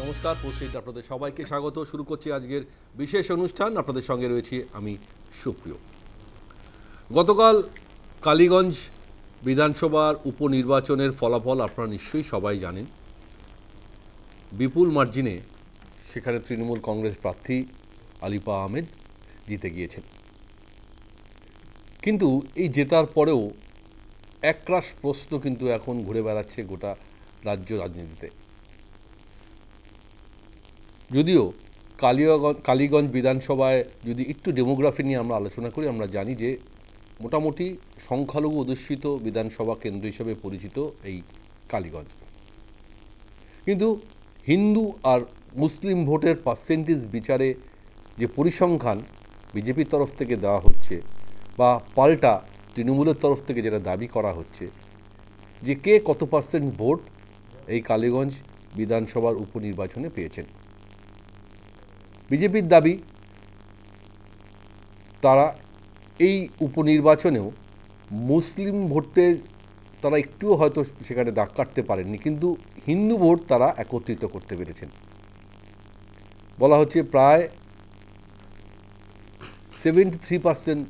নমস্কার, পোস্টেড আপনাদের সবাইকে স্বাগত। শুরু করছি আজকের বিশেষ অনুষ্ঠান। আপনাদের সঙ্গে রয়েছি আমি সুপ্রিয়। গতকাল কালীগঞ্জ বিধানসভার উপনির্বাচনের ফলাফল আপনারা নিশ্চয়ই সবাই জানেন। বিপুল মার্জিনে সেখানে তৃণমূল কংগ্রেস প্রার্থী আলিফা আহমেদ জিতে গিয়েছেন। কিন্তু এই জেতার পরেও একরাশ প্রশ্ন কিন্তু এখন ঘুরে বেড়াচ্ছে গোটা রাজ্য রাজনীতিতে। যদিও কালীগঞ্জ বিধানসভায় যদি একটু ডেমোগ্রাফি নিয়ে আমরা আলোচনা করি, আমরা জানি যে মোটামুটি সংখ্যালঘু অধ্যুষিত বিধানসভা কেন্দ্র হিসেবে পরিচিত এই কালীগঞ্জ। কিন্তু হিন্দু আর মুসলিম ভোটের পার্সেন্টেজ বিচারে যে পরিসংখ্যান বিজেপির তরফ থেকে দেওয়া হচ্ছে বা পাল্টা তৃণমূলের তরফ থেকে যেটা দাবি করা হচ্ছে যে কে কত পার্সেন্ট ভোট এই কালীগঞ্জ বিধানসভার উপনির্বাচনে পেয়েছেন। বিজেপির দাবি তারা এই উপনির্বাচনেও মুসলিম ভোটে তারা একটুও হয়তো সেখানে দাগ কাটতে পারেননি, কিন্তু হিন্দু ভোট তারা একত্রিত করতে পেরেছেন। বলা হচ্ছে প্রায় 73%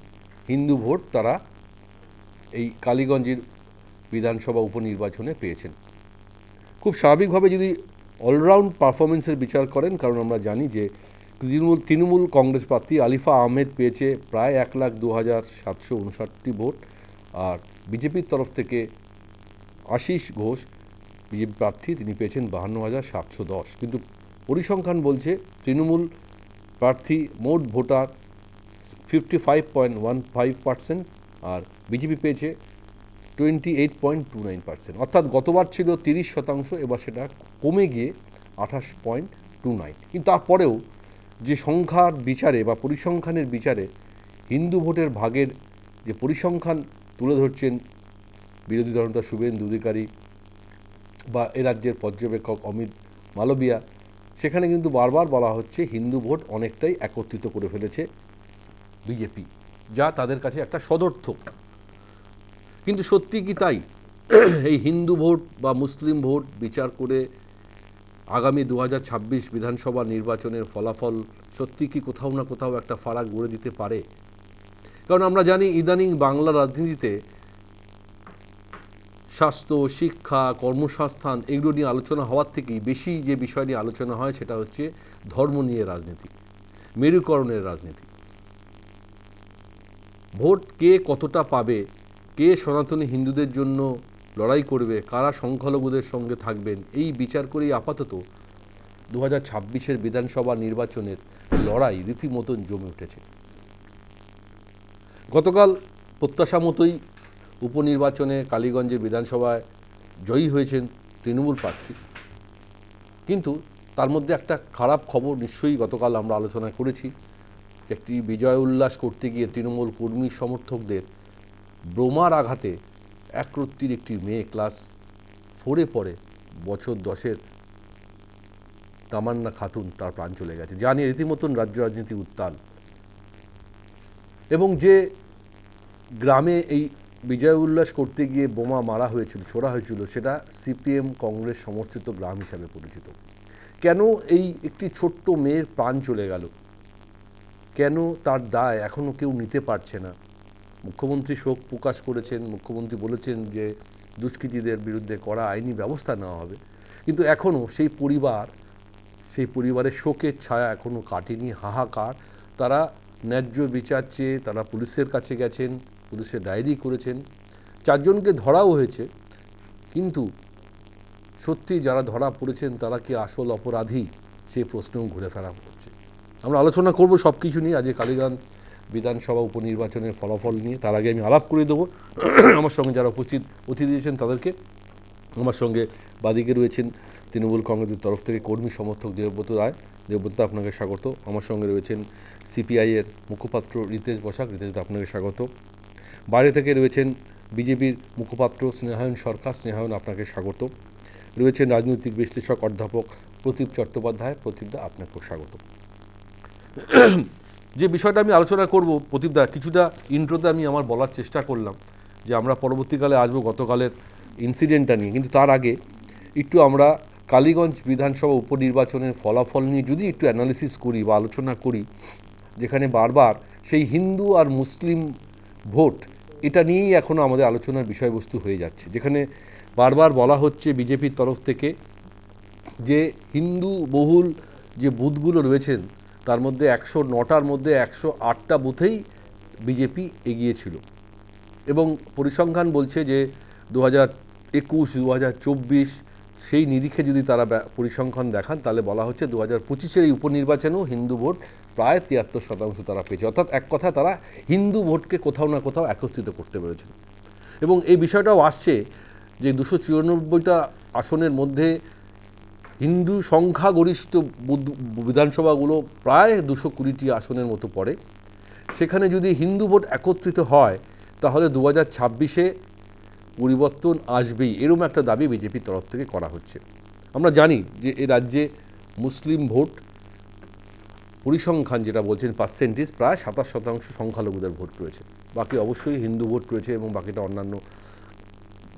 হিন্দু ভোট তারা এই কালীগঞ্জের বিধানসভা উপনির্বাচনে পেয়েছেন। খুব স্বাভাবিকভাবে যদি অলরাউন্ড পারফরমেন্সের বিচার করেন, কারণ আমরা জানি যে তৃণমূল কংগ্রেস প্রার্থী আলিফা আহমেদ পেয়েছে প্রায় 1,02,759 ভোট, আর বিজেপির তরফ থেকে আশিস ঘোষ বিজেপি প্রার্থী তিনি পেয়েছেন 52,710। কিন্তু পরিসংখ্যান বলছে তৃণমূল প্রার্থী মোট ভোটার 55.15% আর বিজেপি পেয়েছে 28.29%। অর্থাৎ গতবার ছিল 30%, এবার সেটা কমে গিয়ে 28.29। কিন্তু তারপরেও যে সংখ্যার বিচারে বা পরিসংখ্যানের বিচারে হিন্দু ভোটের ভাগের যে পরিসংখ্যান তুলে ধরছেন বিরোধী দলনেতা শুভেন্দু অধিকারী বা এ রাজ্যের পর্যবেক্ষক অমিত মালবিয়া, সেখানে কিন্তু বারবার বলা হচ্ছে হিন্দু ভোট অনেকটাই একত্রিত করে ফেলেছে বিজেপি, যা তাদের কাছে একটা সদর্থক। কিন্তু সত্যি কি তাই? এই হিন্দু ভোট বা মুসলিম ভোট বিচার করে আগামী 2026 বিধানসভা নির্বাচনের ফলাফল সত্যি কি কোথাও না কোথাও একটা ফারাক গড়ে দিতে পারে? কারণ আমরা জানি ইদানিং বাংলা রাজনীতিতে স্বাস্থ্য, শিক্ষা, কর্মসংস্থান এগুলো নিয়ে আলোচনা হওয়ার থেকেই বেশি যে বিষয় নিয়ে আলোচনা হয় সেটা হচ্ছে ধর্ম নিয়ে রাজনীতি, মেরুকরণের রাজনীতি। ভোট কে কতটা পাবে, কে সনাতনী হিন্দুদের জন্য লড়াই করবে, কারা সংখ্যালঘুদের সঙ্গে থাকবেন, এই বিচার করেই আপাতত 2026 বিধানসভা নির্বাচনের লড়াই রীতিমতন জমে উঠেছে। গতকাল প্রত্যাশা মতোই উপনির্বাচনে কালীগঞ্জে বিধানসভায় জয়ী হয়েছেন তৃণমূল প্রার্থী। কিন্তু তার মধ্যে একটা খারাপ খবর নিশ্চয়ই গতকাল আমরা আলোচনা করেছি। একটি বিজয় উল্লাস করতে গিয়ে তৃণমূল কর্মী সমর্থকদের বোমার আঘাতে একরত্তির একটি মেয়ে ক্লাস 4-এ পড়ে বছর 10-এর তামান্না খাতুন তার প্রাণ চলে গেছে, যা নিয়ে রীতিমতন রাজ্য রাজনীতি উত্তাল। এবং যে গ্রামে এই বিজয় উল্লাস করতে গিয়ে বোমা মারা হয়েছিল, ছোড়া হয়েছিল, সেটা সিপিএম কংগ্রেস সমর্থিত গ্রাম হিসাবে পরিচিত। কেন এই একটি ছোট্ট মেয়ের প্রাণ চলে গেল? কেন তার দায় এখনও কেউ নিতে পারছে না? মুখ্যমন্ত্রী শোক প্রকাশ করেছেন, মুখ্যমন্ত্রী বলেছেন যে দুষ্কৃতীদের বিরুদ্ধে কড়া আইনি ব্যবস্থা নেওয়া হবে, কিন্তু এখনও সেই পরিবারের শোকের ছায়া এখনও কাটেনি। হাহাকার। তারা ন্যায্য বিচার চেয়ে তারা পুলিশের কাছে গেছেন, পুলিশে ডায়েরি করেছেন, 4 জনকে ধরাও হয়েছে। কিন্তু সত্যি যারা ধরা পড়েছেন তারা কি আসল অপরাধী, সেই প্রশ্নও ঘুরে ফেরা হচ্ছে। আমরা আলোচনা করব সব কিছু নিয়ে আজকে কালীগঞ্জ বিধানসভা উপনির্বাচনের ফলাফল নিয়ে। তার আগে আমি আলাপ করে দেবো আমার সঙ্গে যারা উপস্থিত অতিথি দিয়েছেন তাদেরকে। আমার সঙ্গে বাদিকে রয়েছেন তৃণমূল কংগ্রেসের তরফ থেকে কর্মী সমর্থক দেবব্রত রায়। দেবব্রত, আপনাকে স্বাগত। আমার সঙ্গে রয়েছেন সিপিআইয়ের মুখপাত্র রিতেশ বসাক। রিতেশ, আপনাকে স্বাগত। বাইরে থেকে রয়েছেন বিজেপির মুখপাত্র স্নেহায়ন সরকার। স্নেহায়ন, আপনাকে স্বাগত। রয়েছেন রাজনৈতিক বিশ্লেষক অধ্যাপক প্রদীপ চট্টোপাধ্যায়। প্রদীপদা, আপনাকেও স্বাগত। যে বিষয়টা আমি আলোচনা করব, প্রদীপদা কিছুটা ইন্ট্রোতে আমি আমার বলার চেষ্টা করলাম যে আমরা পরবর্তীকালে আসবো গতকালের ইনসিডেন্টটা নিয়ে, কিন্তু তার আগে একটু আমরা কালীগঞ্জ বিধানসভা উপনির্বাচনের ফলাফল নিয়ে যদি একটু অ্যানালিসিস করি বা আলোচনা করি, যেখানে বারবার সেই হিন্দু আর মুসলিম ভোট এটা নিয়েই এখনও আমাদের আলোচনার বিষয়বস্তু হয়ে যাচ্ছে, যেখানে বারবার বলা হচ্ছে বিজেপির তরফ থেকে যে হিন্দু বহুল যে বুথগুলো রয়েছেন তার মধ্যে 109টার মধ্যে 108টা বুথেই বিজেপি এগিয়েছিল, এবং পরিসংখ্যান বলছে যে 2021, 2024 সেই নিরিখে যদি তারা পরিসংখ্যান দেখান তাহলে বলা হচ্ছে 2025-এর এই উপনির্বাচনেও হিন্দু ভোট প্রায় 73% তারা পেয়েছে। অর্থাৎ এক কথা তারা হিন্দু ভোটকে কোথাও না কোথাও একত্রিত করতে পেরেছেন। এবং এই বিষয়টাও আসছে যে 294টা আসনের মধ্যে হিন্দু সংখ্যাগরিষ্ঠ বিধানসভাগুলো প্রায় 220টি আসনের মতো পড়ে। সেখানে যদি হিন্দু ভোট একত্রিত হয় তাহলে 2026-এ পরিবর্তন আসবেই, এরকম একটা দাবি বিজেপির তরফ থেকে করা হচ্ছে। আমরা জানি যে এ রাজ্যে মুসলিম ভোট পরিসংখ্যান যেটা বলছেন পার্সেন্টেজ প্রায় 27% সংখ্যালঘুদের ভোট রয়েছে, বাকি অবশ্যই হিন্দু ভোট রয়েছে এবং বাকিটা অন্যান্য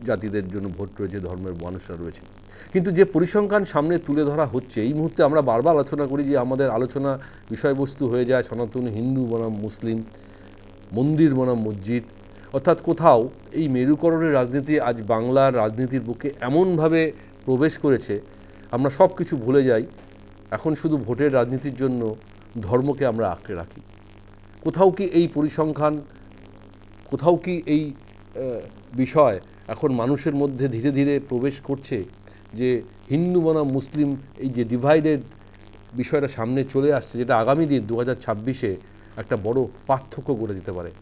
জাতিদের জন্য ভোট রয়েছে, ধর্মের মানুষরা রয়েছে। কিন্তু যে পরিসংখ্যান সামনে তুলে ধরা হচ্ছে এই মুহূর্তে আমরা বারবার আলোচনা করি যে আমাদের আলোচনা বিষয়বস্তু হয়ে যায় সনাতন হিন্দু বনাম মুসলিম, মন্দির বনাম মসজিদ। অর্থাৎ কোথাও এই মেরুকরণের রাজনীতি আজ বাংলার রাজনীতির বুকে এমনভাবে প্রবেশ করেছে আমরা সব কিছু ভুলে যাই, এখন শুধু ভোটের রাজনীতির জন্য ধর্মকে আমরা আঁকড়ে রাখি। কোথাও কি এই পরিসংখ্যান, কোথাও কি এই বিষয় এখন মানুষের মধ্যে ধীরে ধীরে প্রবেশ করছে যে হিন্দু বনাম মুসলিম এই যে ডিভাইডেড বিষয়টা সামনে চলে আসছে, যেটা আগামী দিন 2026-এ একটা বড় পার্থক্য করে দিতে পারে।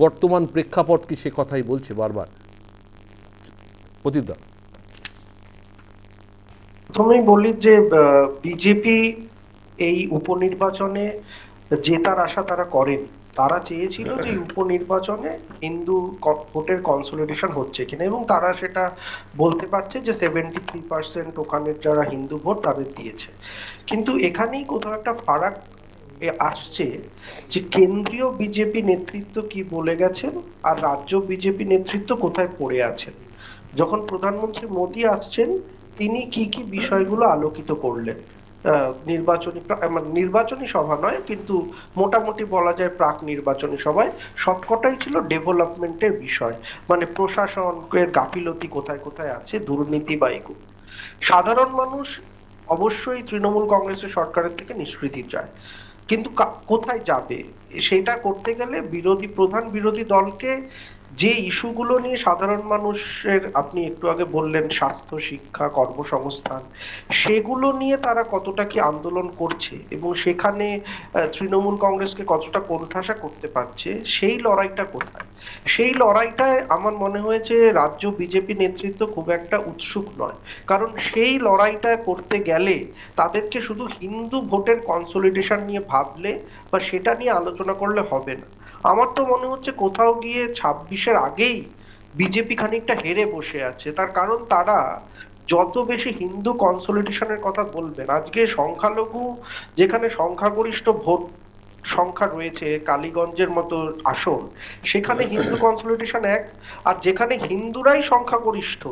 বর্তমান প্রেক্ষাপট কি সে কথাই বলছে বারবার? প্রদীপদা, প্রথমেই বলি যে বিজেপি এই উপনির্বাচনে জেতার আশা তারা করেন। তারা চেয়েছিল যে উপনির্বাচনে হিন্দু ভোটের কনসলিডেশন হচ্ছে কিনা, এবং তারা সেটা বলতে পারছে যে 73% ওখানের যারা হিন্দু ভোট তাদের দিয়েছে। কিন্তু এখানেই কোথাও একটা ফারাক আসছে যে কেন্দ্রীয় বিজেপি নেতৃত্ব কি বলে গেছেন আর রাজ্য বিজেপি নেতৃত্ব কোথায় পড়ে আছেন। যখন প্রধানমন্ত্রী মোদী আসছেন তিনি কি কি বিষয়গুলো আলোকিত করলেন নির্বাচনী সভা নয় কিন্তু মোটামুটি বলা যায় প্রাক নির্বাচনী সভায় সবকটাই ছিল ডেভেলপমেন্টের বিষয়, মানে প্রশাসনের গাফিলতি কোথায় কোথায় আছে, দুর্নীতি বা এগুলো। সাধারণ মানুষ অবশ্যই তৃণমূল কংগ্রেসের সরকারের থেকে নিষ্কৃতি চায়, কিন্তু কোথায় যাবে সেটা করতে গেলে প্রধান বিরোধী দলকে যে ইস্যুগুলো নিয়ে সাধারণ মানুষের, আপনি একটু আগে বললেন স্বাস্থ্য, শিক্ষা, কর্মসংস্থান, সেগুলো নিয়ে তারা কতটা কি আন্দোলন করছে এবং সেখানে তৃণমূল কংগ্রেসকে কতটা কোণঠাসা করতে পারছে, সেই লড়াইটা কোথায়, সেই লড়াইটায় আমার মনে হয়েছে রাজ্য বিজেপি নেতৃত্ব খুব একটা উৎসুক নয়। কারণ সেই লড়াইটা করতে গেলে তাদেরকে শুধু হিন্দু ভোটের কনসলিডেশন নিয়ে ভাবলে বা সেটা নিয়ে আলোচনা করলে হবে না। আমার তো মনে হচ্ছে কোথাও গিয়ে 26-এর আগেই বিজেপি খানিকটা হেরে বসে আছে। তার কারণ তারা যত বেশি হিন্দু কনসলিডেশনের কথা বলবেন, আজকে সংখ্যালঘু যেখানে সংখ্যাগরিষ্ঠ ভোট সংখ্যা রয়েছে কালীগঞ্জের মতো আসন, সেখানে হিন্দু কনসলিডেশন এক, আর যেখানে হিন্দুরাই সংখ্যাগরিষ্ঠ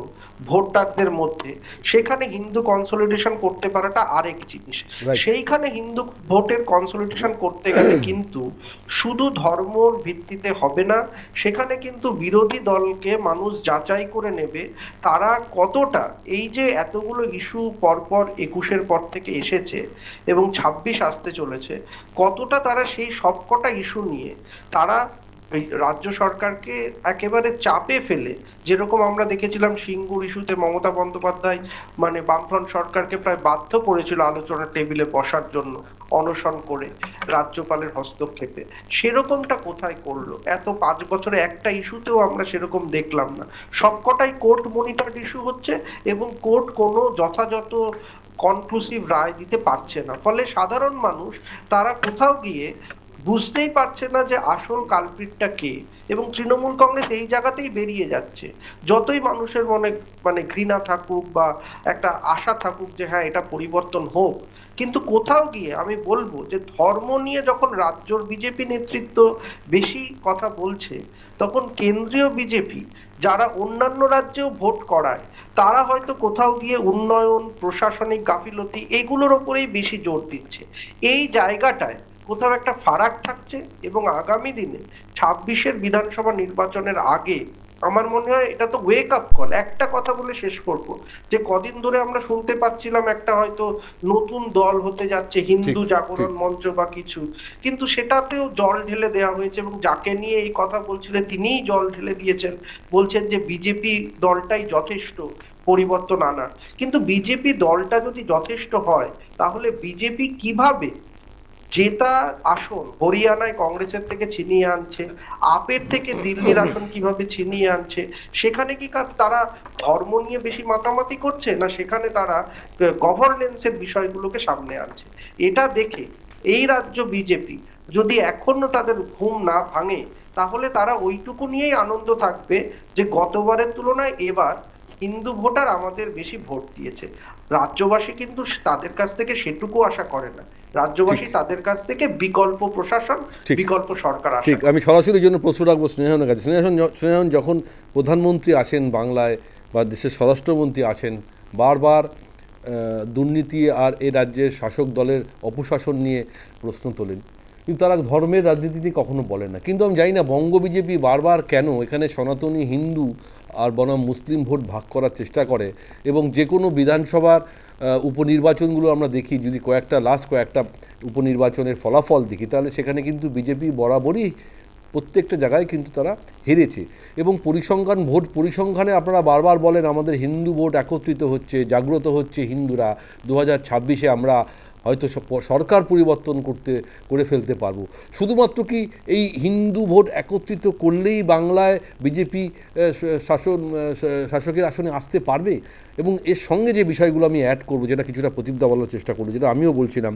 ভোটারদের মধ্যে সেখানে হিন্দু কনসলিডেশন করতে পারাটা আরেক জিনিস। সেইখানে হিন্দু ভোটের কনসলিডেশন করতে গেলে কিন্তু শুধু ধর্মর ভিত্তিতে হবে না, সেখানে কিন্তু বিরোধী দলকে মানুষ যাচাই করে নেবে তারা কতটা, এই যে এতগুলো ইস্যু পরপর 21-এর পর থেকে এসেছে এবং 26 আসতে চলেছে, কতটা তারা সেই সবকটা ইস্যু নিয়ে তারা রাজ্য সরকারকে একেবারে চাপে ফেলে, যেরকম আমরা দেখেছিলাম সিঙ্গুর ইস্যুতে মমতা বন্দ্যোপাধ্যায় মানে বামফ্রন্ট সরকারকে প্রায় বাধ্য করেছিল আলোচনার টেবিলে বসার জন্য অনশন করে রাজ্যপালের হস্তক্ষেপে, সেরকমটা কোথায় করলো? এত 5 বছরে একটা ইস্যুতেও আমরা সেরকম দেখলাম না। সবকটাই কোর্ট মনিটরড ইস্যু হচ্ছে এবং কোর্ট কোনো যথাযথ কনক্লুসিভ রায় দিতে পারছে না। ফলে সাধারণ মানুষ তারা কোথাও গিয়ে বুঝতেই পারছে না যে আসল কালপ্রিটটা কে। এবং তৃণমূল কংগ্রেস এই জায়গাতেই বেরিয়ে যাচ্ছে। যতই মানুষের মনে মানে ঘৃণা থাকুক বা একটা আশা থাকুক যে হ্যাঁ এটা পরিবর্তন হোক, কিন্তু কোথাও গিয়ে আমি বলবো যে ধর্ম নিয়ে যখন রাজ্যর বিজেপি নেতৃত্ব বেশি কথা বলছে, তখন কেন্দ্রীয় বিজেপি যারা অন্যান্য রাজ্যেও ভোট করায়, তারা হয়তো কোথাও গিয়ে উন্নয়ন, প্রশাসনিক গাফিলতি এগুলোর ওপরেই বেশি জোর দিচ্ছে। এই জায়গাটায় কোথাও একটা ফারাক থাকছে। এবং আগামী দিনে 26-এর বিধানসভা নির্বাচনের আগে আমার মনে হয় এটা তো ওয়েক আপ কল। একটা কথা বলে শেষ করব, যে কদিন ধরে আমরা শুনতে পাচ্ছিলাম একটা হয়তো নতুন দল হতে যাচ্ছে, ঠিক হিন্দু ঠিক জাগরণ মঞ্চ বা কিছু, কিন্তু সেটাতেও জল ঢেলে দেওয়া হয়েছে। এবং যাকে নিয়ে এই কথা বলছিলেন তিনিই জল ঢেলে দিয়েছেন, বলছেন যে বিজেপি দলটাই যথেষ্ট পরিবর্তন আনার। কিন্তু বিজেপি দলটা যদি যথেষ্ট হয়, তাহলে বিজেপি কিভাবে জেতা আসন হরিয়ানায় কংগ্রেসের থেকে ছিনিয়ে আনছে, আপের থেকে দিল্লির আসন কিভাবে ছিনিয়ে আনছে, সেখানে কি তারা ধর্ম নিয়ে বেশি মাতামাতি করছে, না সেখানে তারা গভর্নেন্সের বিষয়গুলোকে সামনে আনছে? এটা দেখে এই রাজ্য বিজেপি যদি এখনো তাদের ঘুম না ভাঙে, তাহলে তারা ওইটুকু নিয়েই আনন্দ থাকবে যে গতবারের তুলনায় এবার হিন্দু ভোটার আমাদের বেশি ভোট দিয়েছে। রাজ্যবাসী কিন্তু তাদের কাছ থেকে সেটুকু আশা করে না। ঠিক রাজ্যবাসী তাদের কাছ থেকে বিকল্প প্রশাসন, ঠিক বিকল্প সরকার আশা ঠিক করে। আমি সরাসরি জন্য প্রশ্ন রাখবো স্নেহানের কাছে। স্নেহান যখন প্রধানমন্ত্রী আসেন বাংলায় বা দেশের স্বরাষ্ট্রমন্ত্রী আসেন, বারবার দুর্নীতি আর এ রাজ্যের শাসক দলের অপশাসন নিয়ে প্রশ্ন তোলেন, কিন্তু তারা ধর্মের রাজনীতি নিয়ে কখনো বলেন না। কিন্তু আমি জানি না বঙ্গ বিজেপি বারবার কেন এখানে সনাতনী হিন্দু আর বনাম মুসলিম ভোট ভাগ করার চেষ্টা করে। এবং যে কোনো বিধানসভার উপনির্বাচনগুলো আমরা দেখি, যদি কয়েকটা উপনির্বাচনের ফলাফল দেখি, তাহলে সেখানে কিন্তু বিজেপি বরাবরই প্রত্যেকটা জায়গায় কিন্তু তারা হেরেছে। এবং ভোট পরিসংখ্যানে আপনারা বারবার বলেন আমাদের হিন্দু ভোট একত্রিত হচ্ছে, জাগ্রত হচ্ছে হিন্দুরা, 2026-এ আমরা হয়তো সরকার পরিবর্তন করে ফেলতে পারবো। শুধুমাত্র কি এই হিন্দু ভোট একত্রিত করলেই বাংলায় বিজেপি শাসকের আসনে আসতে পারবে? এবং এর সঙ্গে যে বিষয়গুলো আমি অ্যাড করবো, যেটা কিছুটা প্রদীপদা বলার চেষ্টা করবো, যেটা আমিও বলছিলাম,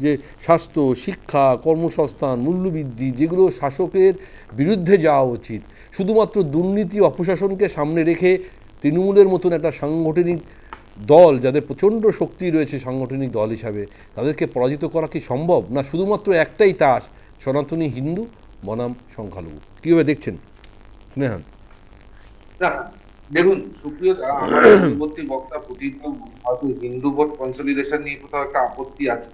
যে স্বাস্থ্য, শিক্ষা, কর্মসংস্থান, মূল্যবৃদ্ধি, যেগুলো শাসকের বিরুদ্ধে যাওয়া উচিত, শুধুমাত্র দুর্নীতি অপশাসনকে সামনে রেখে তৃণমূলের মতন একটা সাংগঠনিক দল, যাদের প্রচণ্ড শক্তি রয়েছে সাংগঠনিক দল হিসাবে, তাদেরকে পরাজিত করা কি সম্ভব? না শুধুমাত্র একটাই তাস, সনাতনী হিন্দু বনাম সংখ্যালঘু? কীভাবে দেখছেন স্নেহান? না, দেখুন সুপ্রিয়, আমার পূর্ববর্তী বক্তা প্রদীপ হয়তো হিন্দু ভোট কনসলিডেশন নিয়ে কোথাও একটা আপত্তি আছে,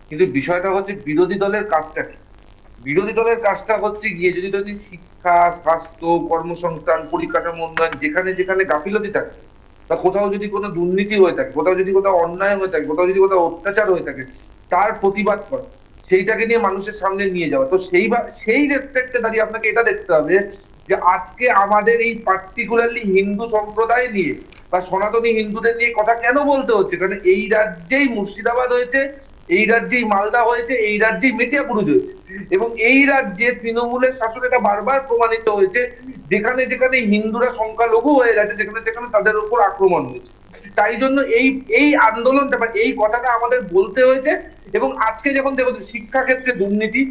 কিন্তু বিষয়টা হচ্ছে বিরোধী দলের কাজটা কি। বিরোধী দলের কাজটা হচ্ছে গিয়ে যদি যদি শিক্ষা, স্বাস্থ্য, কর্মসংস্থান, পরিকাঠামো উন্নয়ন, যেখানে যেখানে গাফিলতি থাকে বা কোথাও যদি কোনো দুর্নীতি হয়ে থাকে, কোথাও যদি কোথাও অন্যায় হয়ে থাকে, কোথাও যদি কোথাও অত্যাচার হয়ে থাকে, তার প্রতিবাদ করা, সেইটাকে নিয়ে মানুষের সামনে নিয়ে যাওয়া। তো সেই রেসপেক্টে দাঁড়িয়ে আপনাকে এটা দেখতে হবে যে আজকে আমাদের এই পার্টিকুলারলি হিন্দু সম্প্রদায় নিয়ে বা সনাতনী হিন্দুদের নিয়ে কথা কেন বলতে হচ্ছে, কারণ এই রাজ্যেই মুর্শিদাবাদ হয়েছে, এই রাজ্যেই মালদা হয়েছে, এই রাজ্যেই মেটিয়াপুরুষ হয়েছে, এবং এই রাজ্যে তৃণমূলের শাসন এটা বারবার প্রমাণিত হয়েছে, যেখানে যেখানে হিন্দুরা সংখ্যালঘু হয়ে গেছে সেখানে সেখানে তাদের উপর আক্রমণ হয়েছে। তাই জন্য এই এই আন্দোলনটা বা এই কথাটা আমাদের বলতে হয়েছে। এবং আজকে যখন দেখুন শিক্ষা ক্ষেত্রে দুর্নীতি,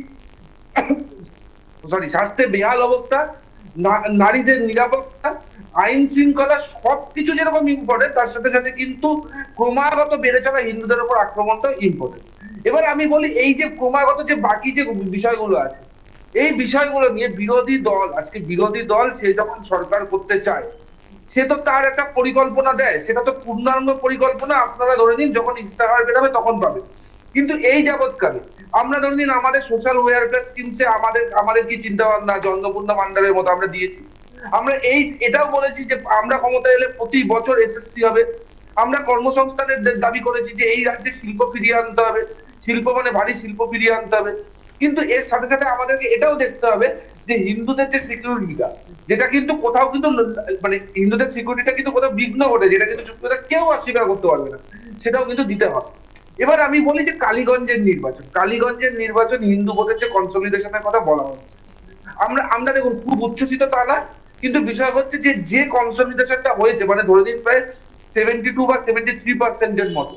স্বাস্থ্যে বেহাল অবস্থা, নারীদের নিরাপত্তা, আইন শৃঙ্খলা, সবকিছু যেরকম ইম্পর্টেন্ট, তার সাথে সাথে কিন্তু ক্রমাগত বেড়ে চলা হিন্দুদের উপর আক্রমণটাও ইম্পর্টেন্ট। এবার আমি বলি এই যে ক্রমাগত যে বাকি যে বিষয়গুলো আছে, এই বিষয়গুলো নিয়ে বিরোধী দল সে যখন সরকার করতে চায়, সে তো তার একটা পরিকল্পনা দেয়, সেটা তো পূর্ণাঙ্গ পরিকল্পনা আপনারা ধরে নিন যখন ইস্তেহার বেরোবে তখন পাবেন। কিন্তু এই যাবৎকালে আমরা ধরে নিন আমাদের সোশ্যাল ওয়েলফেয়ার স্কিমসে আমাদের কি চিন্তা ভাবনা, অন্নপূর্ণা ভান্ডারের মতো আমরা দিয়েছি। আমরা এটাও বলেছি যে আমরা ক্ষমতায় এলে প্রতি বছর এসএসসি হবে। আমরা কর্মসংস্থানের দাবি করেছি যে এই রাজ্যে শিল্প ফিরিয়ে আনতে হবে, শিল্প মানে ভারী শিল্প ফিরিয়ে আনতে হবে। কিন্তু এর সাথে সাথে আমাদেরকে এটাও দেখতে হবে যে হিন্দুদের যে সিকিউরিটিটা, যেটা কিন্তু কোথাও কিন্তু মানে হিন্দুদের সিকিউরিটিটা কিন্তু কোথাও বিঘ্ন ঘটে, যেটা কিন্তু কেউ অস্বীকার করতে পারবে না, সেটাও কিন্তু দিতে হবে। এবার আমি বলি যে কালীগঞ্জের নির্বাচন হিন্দু ভোটের যে কনসলিডেশনের কথা বলা হচ্ছে, আমরা দেখুন খুব উচ্ছ্বসিত তা না, কিন্তু বিষয় হচ্ছে যে কনসলিডেশনটা হয়েছে, মানে ধরে দিন প্রায় 72 বা 73% মতো,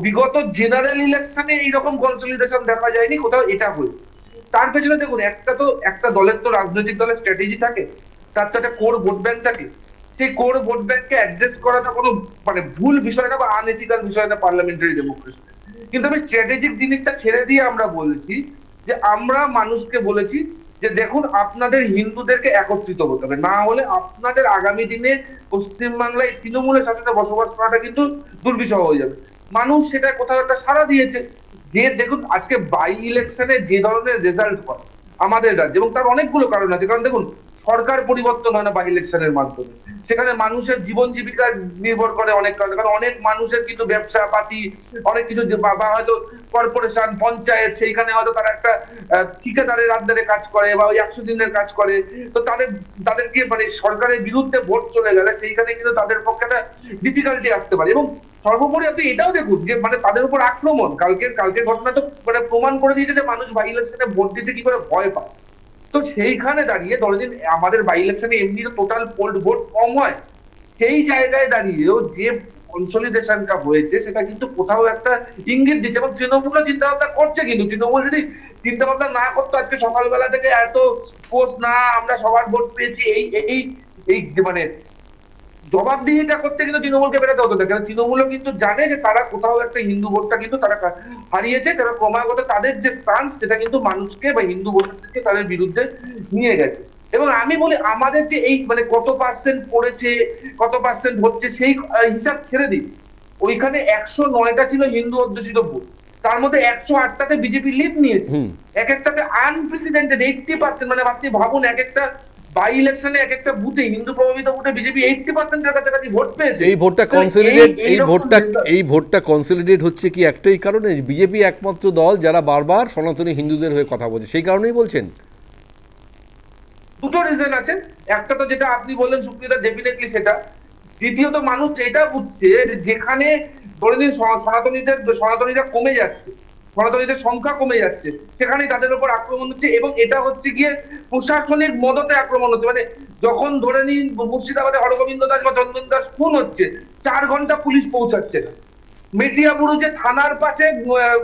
বিগত জেনারেল ইলেকশনে এইরকম কনসলিডেশন দেখা যায়নি কোথাও, এটা হয়েছে। তার পেছনে দেখুন একটা দলের তো রাজনৈতিক দলের স্ট্র্যাটেজি থাকে, তার তো একটা কোর ভোট ব্যাংক থাকে। সেই কোর ভোট ব্যাংককে অ্যাড্রেস করাটা কোনো মানে ভুল বিষয় না বা আনএথিক্যাল বিষয় না পার্লামেন্টারি ডেমোক্রেসি। কিন্তু আমি স্ট্র্যাটেজিক জিনিসটা ছেড়ে দিয়ে আমরা বলেছি যে আমরা মানুষকে বলেছি যে দেখুন আপনাদের হিন্দুদেরকে একত্রিত হতে হবে, না হলে আপনাদের আগামী দিনে পশ্চিমবাংলায় তৃণমূলের শাসনে বসবাস করাটা কিন্তু দুর্বিষহ হয়ে যাবে। মানুষ সেটা কোথাও একটা সাড়া দিয়েছে। যে দেখুন আজকে বাই ইলেকশনে যে ধরনের রেজাল্ট হয় আমাদের রাজ্যে, এবং তার অনেকগুলো কারণ আছে। কারণ দেখুন সরকার পরিবর্তন হয় না বাই ইলেকশনের মাধ্যমে, সেখানে মানুষের জীবন জীবিকা নির্ভর করে অনেক কারণে। কারণ অনেক মানুষের কিন্তু ব্যবসা পাতি অনেক কিছু বা হয়তো কর্পোরেশন পঞ্চায়েত সেইখানে হয়তো তারা একটা ঠিকাদারের আন্ডারে কাজ করে বা ওই 100 দিনের কাজ করে, তো তাদেরকে মানে সরকারের বিরুদ্ধে ভোট চলে গেলে সেইখানে কিন্তু তাদের পক্ষে একটা ডিফিকাল্টি আসতে পারে। এবং সর্বোপরি আপনি এটাও দেখুন যে মানে তাদের উপর আক্রমণ, কালকের ঘটনা তো মানে প্রমাণ করে দিয়েছে যে মানুষ বাই ইলেকশনে ভোট দিতে কি করে ভয় পায়। তো সেইখানে দাঁড়িয়ে ধরেন আমাদের বাই ইলেকশনে এমনি টোটাল পোল্ড ভোট কম হয়, সেই জায়গায় দাঁড়িয়েও যে কনসলিডেশনটা হয়েছে সেটা কিন্তু কোথাও একটা ইঙ্গিত দিচ্ছে। এবং তৃণমূলও চিন্তা ভাবনা করছে, কিন্তু তৃণমূল যদি চিন্তা ভাবনা না করতো আজকে সকালবেলা থেকে এত পোস্ট না আমরা সবার ভোট পেয়েছি এই এই এই মানে জবাবদিহিটা করতে কিন্তু তৃণমূলকে বেরোতে হতো না। কারণ তৃণমূলও কিন্তু জানে যে তারা কোথাও একটা হিন্দু ভোটটা কিন্তু তারা হারিয়েছে, তারা ক্রমাগত তাদের যে স্টান্স সেটা কিন্তু মানুষকে বা হিন্দু ভোটারদেরকে তাদের বিরুদ্ধে নিয়ে গেছে। এবং আমি বলি আমাদের যে এই মানে কত পার্সেন্ট পড়েছে কত পার্সেন্ট হচ্ছে সেই হিসাব ছেড়ে দিই, ওইখানে 109টা ছিল হিন্দু অধ্যুষিত ভোট, তার মধ্যে 108টাতে বিজেপি লিড নিয়েছে, এক একটাতে আনপ্রেসিডেন্টেড 80%। মানে আপনি ভাবুন এক একটা বাই ইলেকশনে এক একটা বুথে হিন্দু প্রভাবিত ভোটে বিজেপি 80%-এর কাছাকাছি ভোট পেয়েছে। এই ভোটটা কনসলিডেট হচ্ছে কি একটাই কারণে, বিজেপি একমাত্র দল যারা বারবার সনাতনী হিন্দুদের হয়ে কথা বলছে, সেই কারণেই বলছেন। দুটো রিজন আছে, একটা তো যেটা আপনি বললেন সুপ্রিয়তা ডেফিনেটলি সেটা, দ্বিতীয়ত মানুষ এটা বুঝছে যেখানে ধরে নিন সনাতনীরা কমে যাচ্ছে, সনাতনীদের সংখ্যা কমে যাচ্ছে, সেখানে তাদের উপর আক্রমণ হচ্ছে। এবং এটা হচ্ছে গিয়ে প্রশাসনিক মদতে আক্রমণ হচ্ছে। মানে যখন ধরে নিন মুর্শিদাবাদে হরগোবিন্দ দাস বা চন্দন দাস খুন হচ্ছে 4 ঘন্টা পুলিশ পৌঁছাচ্ছে না, মেটিয়াবুরুজে থানার পাশে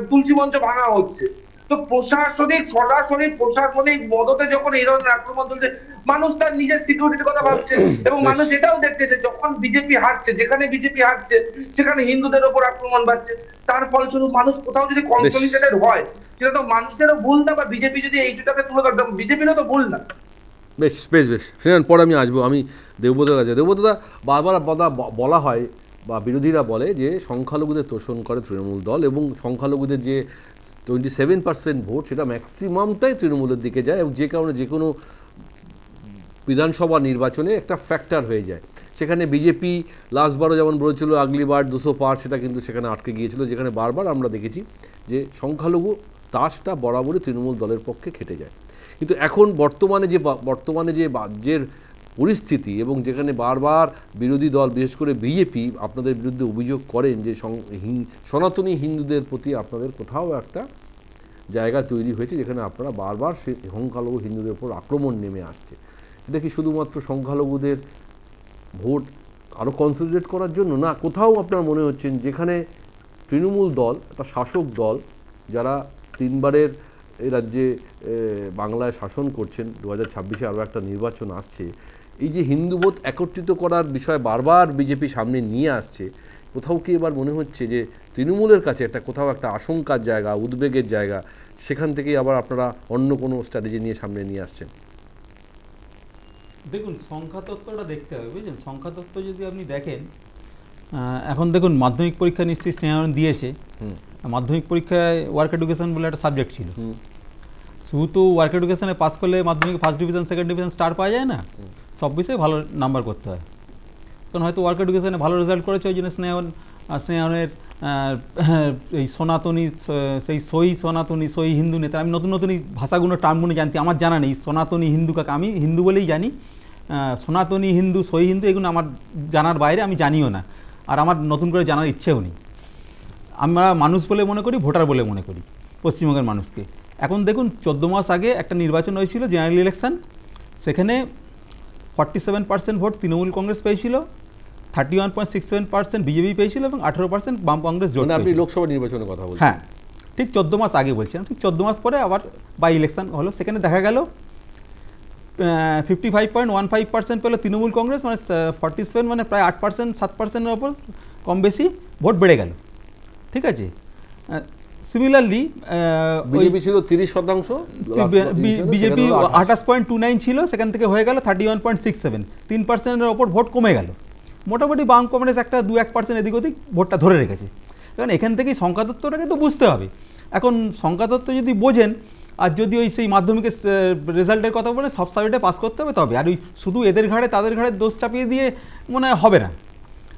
তুলসী মঞ্চ ভাঙা হচ্ছে। তো সরাসরি প্রশাসনিক মদতে যখন এই ধরনের আক্রমণ চলছে, মানুষ তার নিজের সিকিউরিটির কথা ভাবছে। এবং মানুষ এটাও দেখছে যে যখন বিজেপি হারছে, যেখানে বিজেপি হারছে সেখানে হিন্দুদের উপর আক্রমণ বাড়ছে। তার ফলস্বরূপ মানুষ কোথাও যদি কনসলিডেটেড হয় সেটা তো মানুষেরও ভুল না, বা বিজেপি যদি এই ইস্যুটাকে তুলে ধরতাম বিজেপিরও তো ভুল না। বেশ বেশ বেশ সেখানে পরে আমি আসবো। আমি দেবব্রতের কাছে, দেবব্রতদা বারবার বলা হয় বা বিরোধীরা বলে যে সংখ্যালঘুদের তোষণ করে তৃণমূল দল, এবং সংখ্যালঘুদের যে 27% ভোট সেটা ম্যাক্সিমামটাই তৃণমূলের দিকে যায়, এবং যে কারণে যে কোনো বিধানসভা নির্বাচনে একটা ফ্যাক্টর হয়ে যায়। সেখানে বিজেপি লাস্টবারও যেমন বলেছিল আগলি বার 200 পার, সেটা কিন্তু সেখানে আটকে গিয়েছিল, যেখানে বারবার আমরা দেখেছি যে সংখ্যালঘু তাসটা বরাবরই তৃণমূল দলের পক্ষে খেটে যায়। কিন্তু এখন বর্তমানে যে রাজ্যের পরিস্থিতি, এবং যেখানে বারবার বিরোধী দল বিশেষ করে বিজেপি আপনাদের বিরুদ্ধে অভিযোগ করেন যে সনাতনী হিন্দুদের প্রতি আপনাদের কোথাও একটা জায়গা তৈরি হয়েছে যেখানে আপনারা বারবার সেই সংখ্যালঘু হিন্দুদের উপর আক্রমণ নেমে আসছে, এটা কি শুধুমাত্র সংখ্যালঘুদের ভোট আরও কনসলিডেট করার জন্য, না কোথাও আপনার মনে হচ্ছেন যেখানে তৃণমূল দল একটা শাসক দল যারা 3বারের এই রাজ্যে বাংলায় শাসন করছেন, 2026-এ আরও একটা নির্বাচন আসছে, এই যে হিন্দু ভোট একত্রিত করার বিষয় বারবার বিজেপি সামনে নিয়ে আসছে, কোথাও কি এবার মনে হচ্ছে যে তৃণমূলের কাছে একটা কোথাও একটা আশঙ্কার জায়গা, উদ্বেগের জায়গা, সেখান থেকেই আবার আপনারা অন্য কোনো স্ট্র্যাটেজি নিয়ে সামনে নিয়ে আসছেন? দেখুন সংখ্যা তত্ত্বটা দেখতে হবে, বুঝলেন। সংখ্যা তত্ত্ব যদি আপনি দেখেন, এখন দেখুন মাধ্যমিক পরীক্ষা নিশ্চয়ই স্নেহায়ন দিয়েছে, মাধ্যমিক পরীক্ষায় ওয়ার্ক এডুকেশন বলে একটা সাবজেক্ট ছিল, শুধু তো ওয়ার্ক এডুকেশনে পাস করলে মাধ্যমিক first division second division star পাওয়া যায় না, সব বিষয়ে ভালো নাম্বার করতে হয়। কারণ হয়তো ওয়ার্ক এডুকেশনে ভালো রেজাল্ট করেছে, ওই জন্য স্নেহায়নের এই সনাতনী সেই সনাতনী হিন্দু নেতা, আমি নতুন নতুন এই ভাষাগুলো টার্মগুলো জানতে আমার জানা নেই। সনাতনী হিন্দু কাকে আমি হিন্দু বলেই জানি, সনাতনী হিন্দু হিন্দু এগুলো আমার জানার বাইরে, আমি জানিও না, আর আমার নতুন করে জানার ইচ্ছেও নেই। আমরা মানুষ বলে মনে করি, ভোটার বলে মনে করি পশ্চিমবঙ্গের মানুষকে। এখন দেখুন 14 মাস আগে একটা নির্বাচন হয়েছিল, জেনারেল ইলেকশন, সেখানে 47% ভোট তৃণমূল কংগ্রেস পেয়েছিল, 31.67% বিজেপি পেয়েছিল, এবং 18% বাম কংগ্রেস জোট। আপনি লোকসভা নির্বাচনের কথা বলছেন? হ্যাঁ, ঠিক 14 মাস আগে বলছিলাম, ঠিক 14 মাস পরে আবার বাই ইলেকশন হলো, সেখানে দেখা গেল 55.15% পেল তৃণমূল কংগ্রেস, মানে 47, মানে প্রায় 8%, 7%-এর ওপর কম বেশি ভোট বেড়ে গেল। ঠিক আছে, সিমিলারলি বিজেপি ছিল 30%, বিজেপি 28.29 ছিল, সেখান থেকে হয়ে গেল 31.67, 3%-এর ওপর ভোট কমে গেল। মোটামুটি বাম কংগ্রেস একটা 2-1% এদিক ওদিক ভোটটা ধরে রেখেছে। কারণ এখান থেকেই সংখ্যাতত্ত্বটাকে তো বুঝতে হবে। এখন সংখ্যাতত্ত্ব যদি বোঝেন, আর যদি ওই সেই মাধ্যমিকের রেজাল্টের কথা বলে সব সাবজেক্টে পাস করতে হবে তবে, আর ওই শুধু এদের ঘাড়ে তাদের ঘাড়ে দোষ চাপিয়ে দিয়ে মনে হয় হবে না।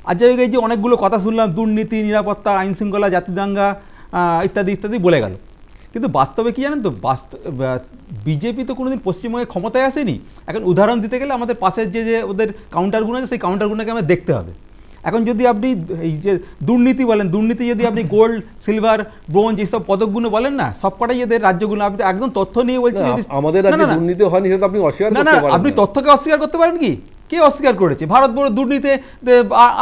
আর যাই হোক, এই যে অনেকগুলো কথা শুনলাম, দুর্নীতি, নিরাপত্তা, আইন শৃঙ্খলা, জাতিদাঙ্গা ইত্যাদি ইত্যাদি বলে গেল, কিন্তু বাস্তবে কি জানেন তো, বিজেপি তো কোনোদিন পশ্চিমবঙ্গে ক্ষমতায় আসেনি। এখন উদাহরণ দিতে গেলে আমাদের পাশের যে ওদের কাউন্টারগুলো আছে, সেই কাউন্টারগুলোকে আমাদের দেখতে হবে। এখন যদি আপনি এই যে দুর্নীতি বলেন, দুর্নীতি যদি আপনি গোল্ড, সিলভার, ব্রোঞ্জ এইসব পদকগুলো বলেন না, সব কটাই এদের রাজ্যগুলো, আপনি একদম তথ্য নিয়ে বলছেন আমাদের রাজ্যে দুর্নীতি হয়নি, সেটা আপনি অস্বীকার করতে পারেন না। আপনি তথ্যকে অস্বীকার করতে পারেন কি? কে অস্বীকার করেছে? ভারতবর্ষ দুর্নীতিতে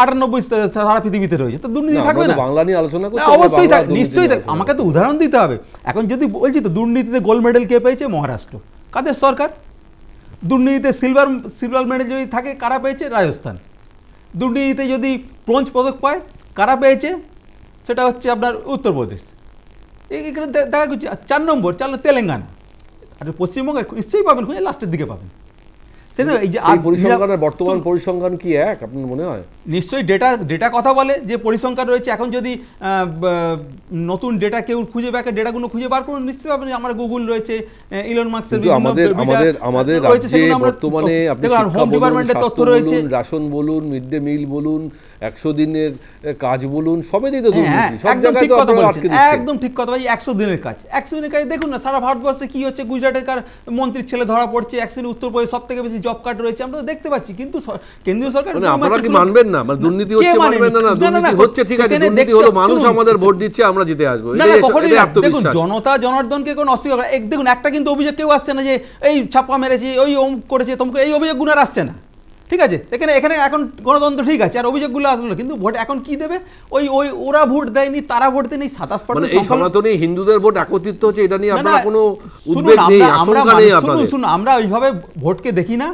98 সারা পৃথিবীতে রয়েছে, তো দুর্নীতি থাকবে না? বাংলা নিয়ে আলোচনা করছি, অবশ্যই নিশ্চয়ই। আমাকে তো উদাহরণ দিতে হবে। এখন যদি বলছি তো, দুর্নীতিতে গোল্ড মেডেল কে পেয়েছে? মহারাষ্ট্র। কাদের সরকার? দুর্নীতিতে সিলভার মেডেল যদি থাকে, কারা পেয়েছে? রাজস্থান। দুর্নীতিতে যদি ব্রোঞ্জ পদক পায়, কারা পেয়েছে? সেটা হচ্ছে আপনার উত্তরপ্রদেশ। এখানে দেখা যাচ্ছে 4 নম্বর তেলেঙ্গানা। আর পশ্চিমবঙ্গে নিশ্চয়ই পাবেন, খুঁজে লাস্টের দিকে পাবেন। সেটা এই যে পরিসংখ্যানের বর্তমান পরিসংখ্যান কি এক আপনার মনে হয়? নিশ্চয়ই ডেটা কথা বলে যে পরিসংখ্যান রয়েছে। এখন যদি নতুন ডেটা কেউ খুঁজে ব্যাকে ডেটাগুলো খুঁজে বার করুন, নিশ্চয়ই পাবেন। আমার গুগল রয়েছে, ইলন মাস্কের আমাদের রাজ্যে বর্তমানে আপনি হোম ডিপার্টমেন্টের তথ্য রয়েছে, রাশন বলুন, মিড ডে মিল বলুন, 100 দিনের কাজ বলুন, সবেতেই তো দুর্নীতি। সব জায়গায় তো আপনারা আটকে দিচ্ছেন। একদম ঠিক কথা ভাই। 100 দিনের কাজ, 100 দিনের কাজ দেখুন না সারা ভারতবর্ষে কি হচ্ছে। গুজরাটের মন্ত্রীর ছেলে ধরা পড়ছে, অ্যাকচুয়ালি উত্তরপ্রদেশ সব থেকে বেশি জব কার্ড রয়েছে, আমরা দেখতে পাচ্ছি। কিন্তু কেন্দ্রীয় সরকার আপনারা কি মানবেন না? মানে দুর্নীতি হচ্ছে মানবেন না? দুর্নীতি হচ্ছে, ঠিক আছে, দুর্নীতি হলো, মানুষ আমাদের ভোট দিচ্ছে, আমরা জিতে আসবো, দেখুন জনতা জনার্দনকে কোন অস্বীকার। দেখুন একটা কিন্তু অভিযোগ কেউ আসছে না যে এই ছাপ্পা মেরেছে, ওই ওম করেছে, তোমকে এই অভিযোগগুলো আর আসছে না। ঠিক আছে, এখানে এখন গণতন্ত্র ঠিক আছে, আর অভিযোগগুলো আসলো, কিন্তু ভোট এখন কি দেবে? ওই ওরা ভোট দেয়নি, তারা ভোট দেয়নি, 27% সনাতনী হিন্দুদের ভোট একত্রিত হচ্ছে, এটা নিয়ে আপনারা কোনো উদ্বেগ নেই, আশঙ্কা নেই আপনাদের? শুনুন, আমরা ওইভাবে ভোটকে দেখি না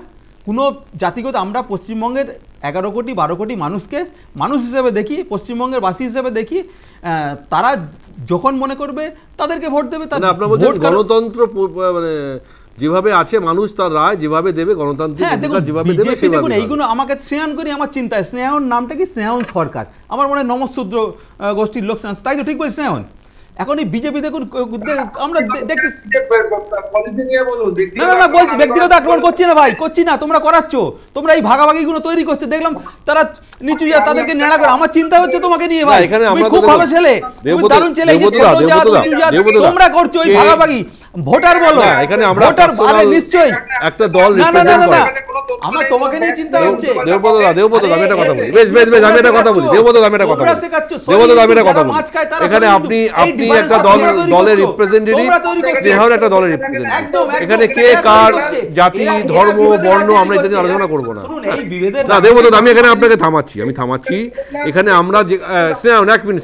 কোনো জাতিগত। আমরা পশ্চিমবঙ্গের 11 কোটি 12 কোটি মানুষকে মানুষ হিসেবে দেখি, পশ্চিমবঙ্গের বাসী হিসেবে দেখি। তারা যখন মনে করবে তাদেরকে ভোট দেবে। আপনারা বলছেন গণতন্ত্র মানে যেভাবে আছে, মানুষ তার রায় যেভাবে দেবে, গণতান্ত্রিক যেভাবে দেবে সেভাবে। দেখুন এইগুলো আমাকে স্নেহান করি, আমার চিন্তায় স্নেহান নামটা কি? স্নেহান সরকার। আমার মনে হয় নমঃশূদ্র গোষ্ঠীর লোক, তাই তো? ঠিক বলি স্নেহান। এখন এই বিজেপি দেখুন, আমরা দেখতে না বলছি, ব্যক্তিগত আক্রমণ করছি না ভাই, করছি না, তোমরা করাচ্ছ। তোমরা এই ভাগাভাগিগুলো তৈরি করছো, দেখলাম তারা নিচু তাদেরকে নেড়া করে। আমার চিন্তা হচ্ছে তোমাকে নিয়ে ভাই, তুমি খুব ভালো ছেলে, তুমি দারুণ ছেলে, তোমরা করছো এই ভাগাভাগি। ভোটার বলো, এখানে আমরা নিশ্চয়ই একটা দল, না আমার তোমাকে নিয়ে চিন্তা হচ্ছে। দেবব্রত আমি একটা কথা বলি, বেশ আমি একটা কথা বলি, দেবব্রত আমি একটা কথা বলি, এখানে আপনি একটা দলের রিপ্রেজেন্টেটিভ, স্নেহার একটা দলের রিপ্রেজেন্টেটিভ। এখানে কে কার জাতি, ধর্ম, বর্ণ, আমরা এটা নিয়ে আলোচনা করবো না। না দেবব্রত, আমি এখানে আপনাকে থামাচ্ছি। এখানে আমরা যে স্নেহান এক মিনিট,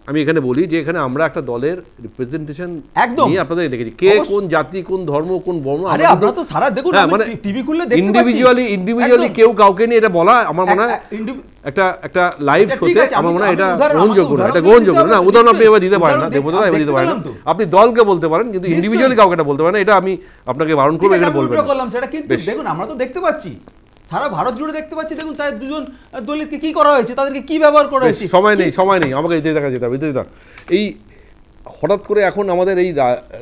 আমি এখানে বলি যে এখানে আমরা একটা দলের রিপ্রেজেন্টেশন নিয়ে আপনাদের দেখেছি, কে কোন জাতি, কোন ধর্ম, কোন বর্ণ। আপনারা তো সারা দেখুন, মানে টিভি খুললে দেখতে পাচ্ছি ইন্ডিভিজুয়ালি কেউ কাউকে নিয়ে এটা বলা, আমার মনে হয় একটা লাইভ শোতে আমার মনে হয় এটা গ্রহণযোগ্য না। উদাহরণ আপনি এবার দিতে পারেন না, দেবব্রত এবার দিতে পারেন না। আপনি দলকে বলতে পারেন, কিন্তু ইন্ডিভিজুয়ালি কাউকে এটা বলতে পারেন না। এটা আমি আপনাকে বারণ করবো, এটা বলবেন না। সেটা কিন্তু দেখুন, আমরা তো দেখতে পাচ্ছি, সারা ভারত জুড়ে দেখতে পাচ্ছি। দেখুন তার দুজন দলিতকে কি করা হয়েছে, তাদেরকে কি ব্যবহার করা হয়েছে। সময় নেই আমাকে যেতে দেখা যেতে হবে। এই হঠাৎ করে এখন আমাদের এই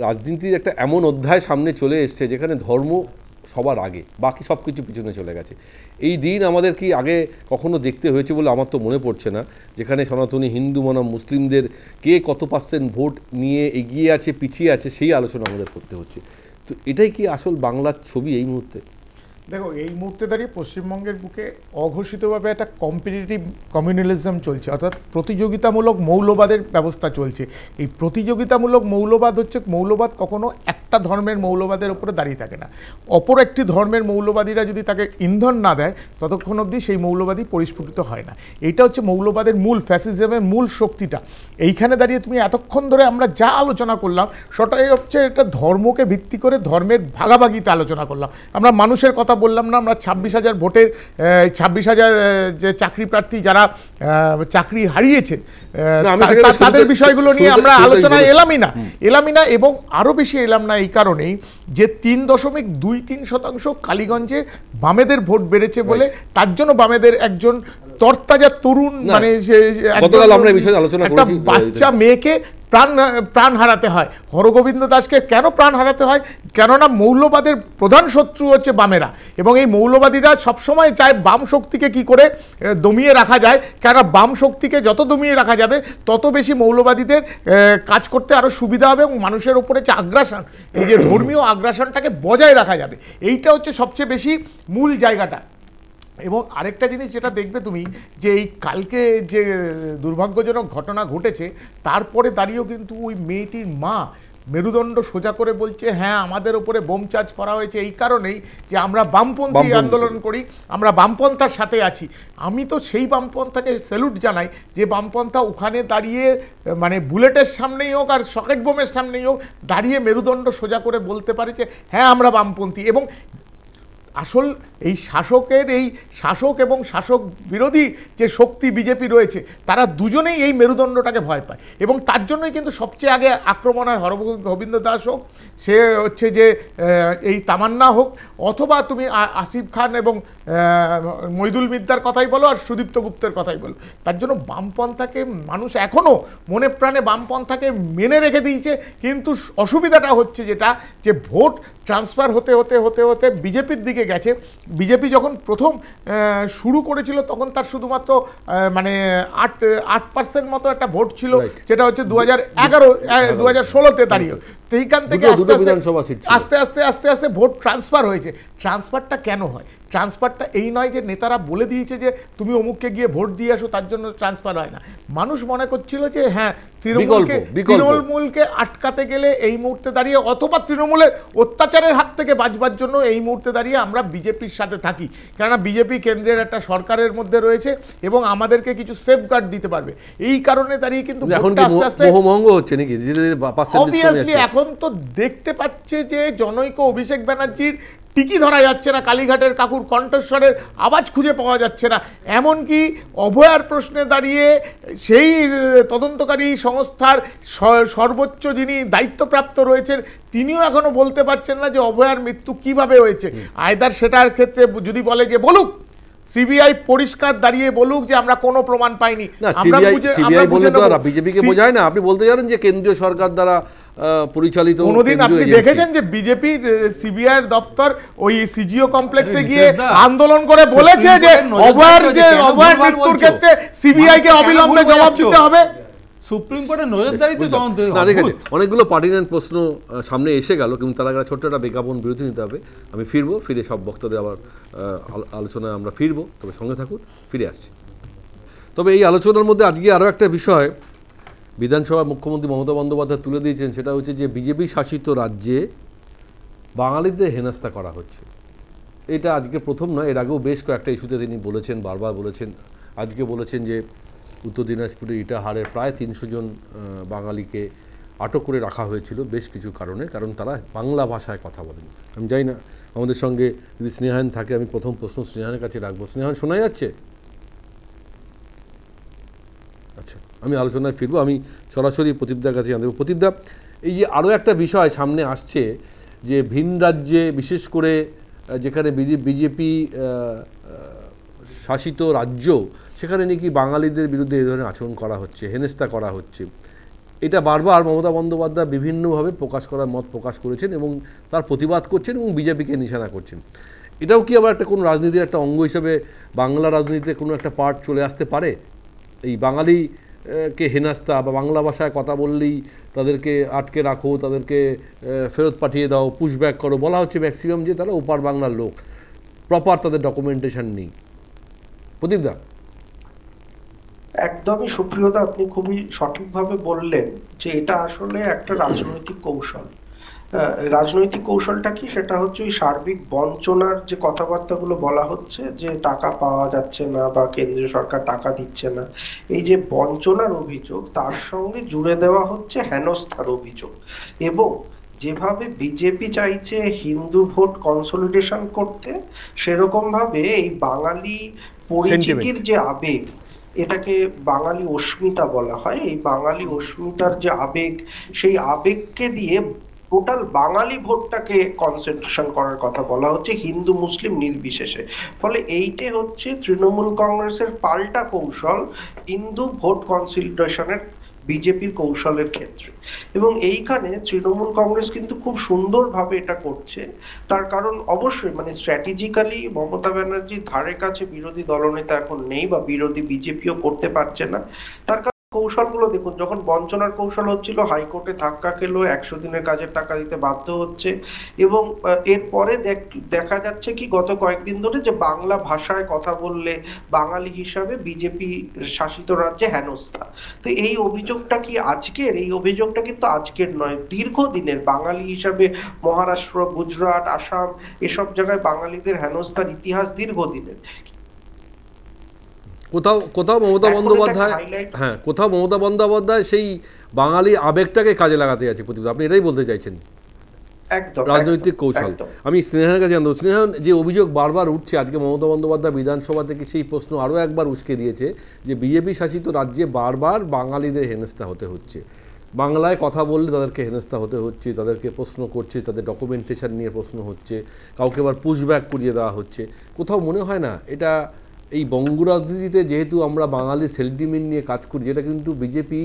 রাজনীতির একটা এমন অধ্যায় সামনে চলে এসছে যেখানে ধর্ম সবার আগে, বাকি সব কিছু পিছনে চলে গেছে। এই দিন আমাদের কি আগে কখনো দেখতে হয়েছে বলে আমার তো মনে পড়ছে না, যেখানে সনাতনী হিন্দু বনাম মুসলিমদের কে কত % ভোট নিয়ে এগিয়ে আছে, পিছিয়ে আছে, সেই আলোচনা আমাদের করতে হচ্ছে। তো এটাই কি আসল বাংলার ছবি এই মুহূর্তে? দেখো, এই মুহূর্তে দাঁড়িয়ে পশ্চিমবঙ্গের বুকে অঘোষিতভাবে একটা কম্পিটিটিভ কমিউনালিজম চলছে, অর্থাৎ প্রতিযোগিতামূলক মৌলবাদের ব্যবস্থা চলছে। এই প্রতিযোগিতামূলক মৌলবাদ কখনো একটা একটা ধর্মের মৌলবাদের উপরে দাঁড়িয়ে থাকে না। অপর একটি ধর্মের মৌলবাদীরা যদি তাকে ইন্ধন না দেয় ততক্ষণ অবধি সেই মৌলবাদী পরিস্ফুটিত হয় না। এইটা হচ্ছে মৌলবাদের মূল, ফ্যাসিজমের মূল শক্তিটা। এইখানে দাঁড়িয়ে তুমি এতক্ষণ ধরে আমরা যা আলোচনা করলাম সেটাই হচ্ছে এটা ধর্মকে ভিত্তি করে ধর্মের ভাগাভাগিতে আলোচনা করলাম। আমরা মানুষের কথা বললাম না, আমরা 26,000 ভোটের 26,000 যে চাকরি প্রার্থী যারা চাকরি হারিয়েছে তাদের বিষয়গুলো নিয়ে আমরা আলোচনায় এলামই না। এবং আরও বেশি এলাম না এই কারণেই যে 3.23% কালীগঞ্জে বামেদের ভোট বেড়েছে বলে তার জন্য বামেদের একজন তরতাজা তরুণ মানে একটা বাচ্চা মেয়েকে প্রাণ হারাতে হয়। হরগোবিন্দ দাসকে কেন প্রাণ হারাতে হয়? কেননা মৌলবাদের প্রধান শত্রু হচ্ছে বামেরা, এবং এই মৌলবাদীরা সবসময় চায় বাম শক্তিকে কি করে দমিয়ে রাখা যায়, কেননা বাম শক্তিকে যত দমিয়ে রাখা যাবে তত বেশি মৌলবাদীদের কাজ করতে আরও সুবিধা হবে এবং মানুষের ওপরে যে আগ্রাসন, এই যে ধর্মীয় আগ্রাসনটাকে বজায় রাখা যাবে। এইটা হচ্ছে সবচেয়ে বেশি মূল জায়গাটা। এবং আরেকটা জিনিস যেটা দেখবে তুমি যে এই কালকে যে দুর্ভাগ্যজনক ঘটনা ঘটেছে তারপরে দাঁড়িয়েও কিন্তু ওই মেয়েটির মা মেরুদণ্ড সোজা করে বলছে হ্যাঁ আমাদের উপরে বোম চার্জ করা হয়েছে এই কারণেই যে আমরা বামপন্থী আন্দোলন করি, আমরা বামপন্থার সাথে আছি। আমি তো সেই বামপন্থাকে স্যালুট জানাই যে বামপন্থা ওখানে দাঁড়িয়ে মানে বুলেটের সামনেই হোক আর সকেট বোমের সামনেই হোক দাঁড়িয়ে মেরুদণ্ড সোজা করে বলতে পারে যে হ্যাঁ আমরা বামপন্থী। এবং আসল এই শাসক এবং শাসক বিরোধী যে শক্তি বিজেপি রয়েছে তারা দুজনেই এই মেরুদণ্ডটাকে ভয় পায়, এবং তার জন্যই কিন্তু সবচেয়ে আগে আক্রমণ হয় হরগোবিন্দ দাস হোক, সে হচ্ছে যে এই তামান্না হোক, অথবা তুমি আসিফ খান এবং মইদুল মিদ্দার কথাই বলো আর সুদীপ্ত গুপ্তের কথাই বলো। তার জন্য বামপন্থাকে মানুষ এখনও মনে প্রাণে বামপন্থাকে মেনে রেখে দিয়েছে, কিন্তু অসুবিধাটা হচ্ছে যেটা যে ভোট ট্রান্সফার হতে হতে হতে হতে বিজেপির দিকে গেছে। বিজেপি যখন প্রথম শুরু করেছিল তখন তার শুধুমাত্র মানে 8% মতো একটা ভোট ছিল, যেটা হচ্ছে 2016-তে দাঁড়িয়ে। সেইখান থেকে আস্তে আস্তে আস্তে আস্তে ভোট ট্রান্সফার হয়েছে। ট্রান্সফারটা কেন হয়? ট্রান্সফারটা এই নয় যে নেতারা বলে দিয়েছে যে তুমি অমুককে গিয়ে ভোট দিয়ে আসো তার জন্য ট্রান্সফার হয় না। মানুষ মনে করছিল যে হ্যাঁ তৃণমূলকে আটকাতে গেলে এই মুহূর্তে দাঁড়িয়ে, অথবা তৃণমূলের অত্যাচারের হাত থেকে বাঁচবার জন্য এই মুহূর্তে দাঁড়িয়ে আমরা বিজেপির সাথে থাকি, কেননা বিজেপি কেন্দ্রের একটা সরকারের মধ্যে রয়েছে এবং আমাদেরকে কিছু সেফগার্ড দিতে পারবে। এই কারণে দাঁড়িয়ে কিন্তু অবভিয়াসলি এখন তো দেখতে পাচ্ছে যে জনৈক অভিষেক ব্যানার্জির টিকি ধরা যাচ্ছে না, কালীঘাটের কাকুর কণ্ঠস্বরের আওয়াজ খুঁজে পাওয়া যাচ্ছে না। এমনকি অভয়ার প্রশ্নে দাঁড়িয়ে সেই তদন্তকারী সংস্থার সর্বোচ্চ যিনি দায়িত্বপ্রাপ্ত রয়েছেন তিনিও এখনো বলতে পারছেন না যে অভয়ার মৃত্যু কিভাবে হয়েছে। আয়দার সেটার ক্ষেত্রে যদি বলে যে বলুক, সিবিআই পরিষ্কার দাঁড়িয়ে বলুক যে আমরা কোনো প্রমাণ পাইনি। বিজেপিকে বোঝায় না। আপনি বলতে জানেন যে কেন্দ্রীয় সরকার দ্বারা পরিচালিত কোনদিন আপনি দেখেছেন যে বিজেপি সিবিআই দপ্তর ওই সিজিও কমপ্লেক্সে গিয়ে আন্দোলন করে বলেছে যে অভয়ার মৃত্যুর ক্ষেত্রে সিবিআই কে অবিলম্বে জবাব দিতে হবে? সুপ্রিম কোর্টের নজরদারিতে তদন্ত। অনেকগুলো পার্টিনাল প্রশ্ন সামনে এসে গেল, কিন্তু তার আগে ছোট্ট একটা বিজ্ঞাপন বিরতি নিতে হবে। আমি ফিরে সব বক্তাদের আবার আলোচনায় আমরা ফিরবো, তবে সঙ্গে থাকুন, ফিরে আসছি। তবে এই আলোচনার মধ্যে আজকে আরও একটা বিষয় বিধানসভা মুখ্যমন্ত্রী মমতা বন্দ্যোপাধ্যায় তুলে দিয়েছেন, সেটা হচ্ছে যে বিজেপি শাসিত রাজ্যে বাঙালিদের হেনস্থা করা হচ্ছে। এটা আজকে প্রথম নয়, এর আগেও বেশ কয়েকটা ইস্যুতে তিনি বলেছেন, বারবার বলেছেন। আজকে বলেছেন যে উত্তর দিনাজপুরে ইটাহারে প্রায় 300 জন বাঙালিকে আটক করে রাখা হয়েছিল বেশ কিছু কারণে, কারণ তারা বাংলা ভাষায় কথা বলেন। আমি জানি না আমাদের সঙ্গে যদি স্নেহায়ন থাকে, আমি প্রথম প্রশ্ন স্নেহায়নের কাছে রাখবো। স্নেহায়ন, শোনা যাচ্ছে? আচ্ছা, আমি আলোচনায় ফিরবো। আমি সরাসরি প্রদীপদার কাছে জানবো। প্রদীপদা, এই যে আরও একটা বিষয় সামনে আসছে যে ভিন রাজ্যে, বিশেষ করে যেখানে বিজেপি শাসিত রাজ্য, সেখানে নাকি বাঙালিদের বিরুদ্ধে এই ধরনের আচরণ করা হচ্ছে, হেনস্থা করা হচ্ছে। এটা বারবার মমতা বন্দ্যোপাধ্যায় বিভিন্নভাবে মত প্রকাশ করেছেন এবং তার প্রতিবাদ করছেন এবং বিজেপিকে নিশানা করছেন। এটাও কি আবার একটা কোনো রাজনীতির একটা অঙ্গ হিসেবে বাংলা রাজনীতিতে কোনো একটা পার্ট চলে আসতে পারে? এই বাঙালিকে হেনস্থা বা বাংলা ভাষায় কথা বললেই তাদেরকে আটকে রাখো, তাদেরকে ফেরত পাঠিয়ে দাও, পুশব্যাক করো, বলা হচ্ছে ম্যাক্সিমাম যে তারা ওপার বাংলার লোক, প্রপার তাদের ডকুমেন্টেশন নেই। প্রদীপদা। একদমই সুপ্রিয়দা, আপনি খুবই সঠিকভাবে বললেন যে এটা আসলে একটা রাজনৈতিক কৌশল। রাজনৈতিক কৌশলটা কি, সেটা হচ্ছে ওই সার্বিক বঞ্চনার যে কথাবার্তাগুলো বলা হচ্ছে, যে টাকা পাওয়া যাচ্ছে না বা কেন্দ্রীয় সরকার টাকা দিচ্ছে না, এই যে বঞ্চনার অভিযোগ, তার সঙ্গে জুড়ে দেওয়া হচ্ছে হেনস্থার অভিযোগ। এবং যেভাবে বিজেপি চাইছে হিন্দু ভোট কনসলিডেশন করতে, সেরকম ভাবে এই বাঙালি পরিচিতির যে আবেগ, এটাকে বাঙালি অস্মিতা বলা হয়, এই বাঙালি অস্মিতার যে আবেগ, সেই আবেগকে দিয়ে টোটাল বাঙালি ভোটটাকে কনসেন্ট্রেশন করার কথা বলা হচ্ছে, হিন্দু মুসলিম নির্বিশেষে। ফলে এইটে হচ্ছে তৃণমূল কংগ্রেসের পাল্টা কৌশল হিন্দু ভোট কনসলিডেশনের বিজেপির কৌশলের ক্ষেত্রে। এবং এইখানে তৃণমূল কংগ্রেস কিন্তু খুব সুন্দরভাবে এটা করছে। তার কারণ অবশ্যই মানে স্ট্র্যাটেজিক্যালি মমতা ব্যানার্জির ধারে কাছে বিরোধী দলনেতা এখন নেই, বা বিরোধী বিজেপিও করতে পারছে না। তার কৌশলগুলো দেখুন, যখন বঞ্চনার কৌশল হচ্ছিল, হাইকোর্টে ধাক্কা খেলো, 100 দিনের কাজের টাকা দিতে বাধ্য হচ্ছে। এবং এরপরে দেখা যাচ্ছে কি গত কয়েকদিন ধরে, যে বাংলা ভাষায় কথা বললে বাঙালি হিসাবে বিজেপি শাসিত রাজ্যে হেনস্থা। তো এই অভিযোগটা কি আজকের? এই অভিযোগটা কিন্তু আজকের নয়, দীর্ঘদিনের। বাঙালি হিসাবে মহারাষ্ট্র, গুজরাট, আসাম এসব জায়গায় বাঙালিদের হেনস্থার ইতিহাস দীর্ঘদিনের। কোথাও মমতা বন্দ্যোপাধ্যায়, হ্যাঁ, কোথাও মমতা বন্দ্যোপাধ্যায় সেই বাঙালি আবেগটাকে কাজে লাগাতে যাচ্ছে প্রতিবাদ, আপনি এটাই বলতে চাইছেন? রাজনৈতিক কৌশল। আমি স্নেহার কাছে জানবো, স্নেহা, যে অভিযোগ বারবার উঠছে, আজকে মমতা বন্দ্যোপাধ্যায় বিধানসভা থেকে সেই প্রশ্ন আরও একবার উস্কে দিয়েছে, যে বিজেপি শাসিত রাজ্যে বারবার বাঙালিদের হেনস্থা হতে হচ্ছে, বাংলায় কথা বললে তাদেরকে হেনস্থা হতে হচ্ছে, তাদেরকে প্রশ্ন করছে, তাদের ডকুমেন্টেশন নিয়ে প্রশ্ন হচ্ছে, কাউকে আবার পুশব্যাক করিয়ে দেওয়া হচ্ছে। কোথাও মনে হয় না এটা এই বঙ্গ রাজনীতিতে, যেহেতু আমরা বাঙালি সেন্টিমেন্ট নিয়ে কাজ করি, যেটা কিন্তু বিজেপি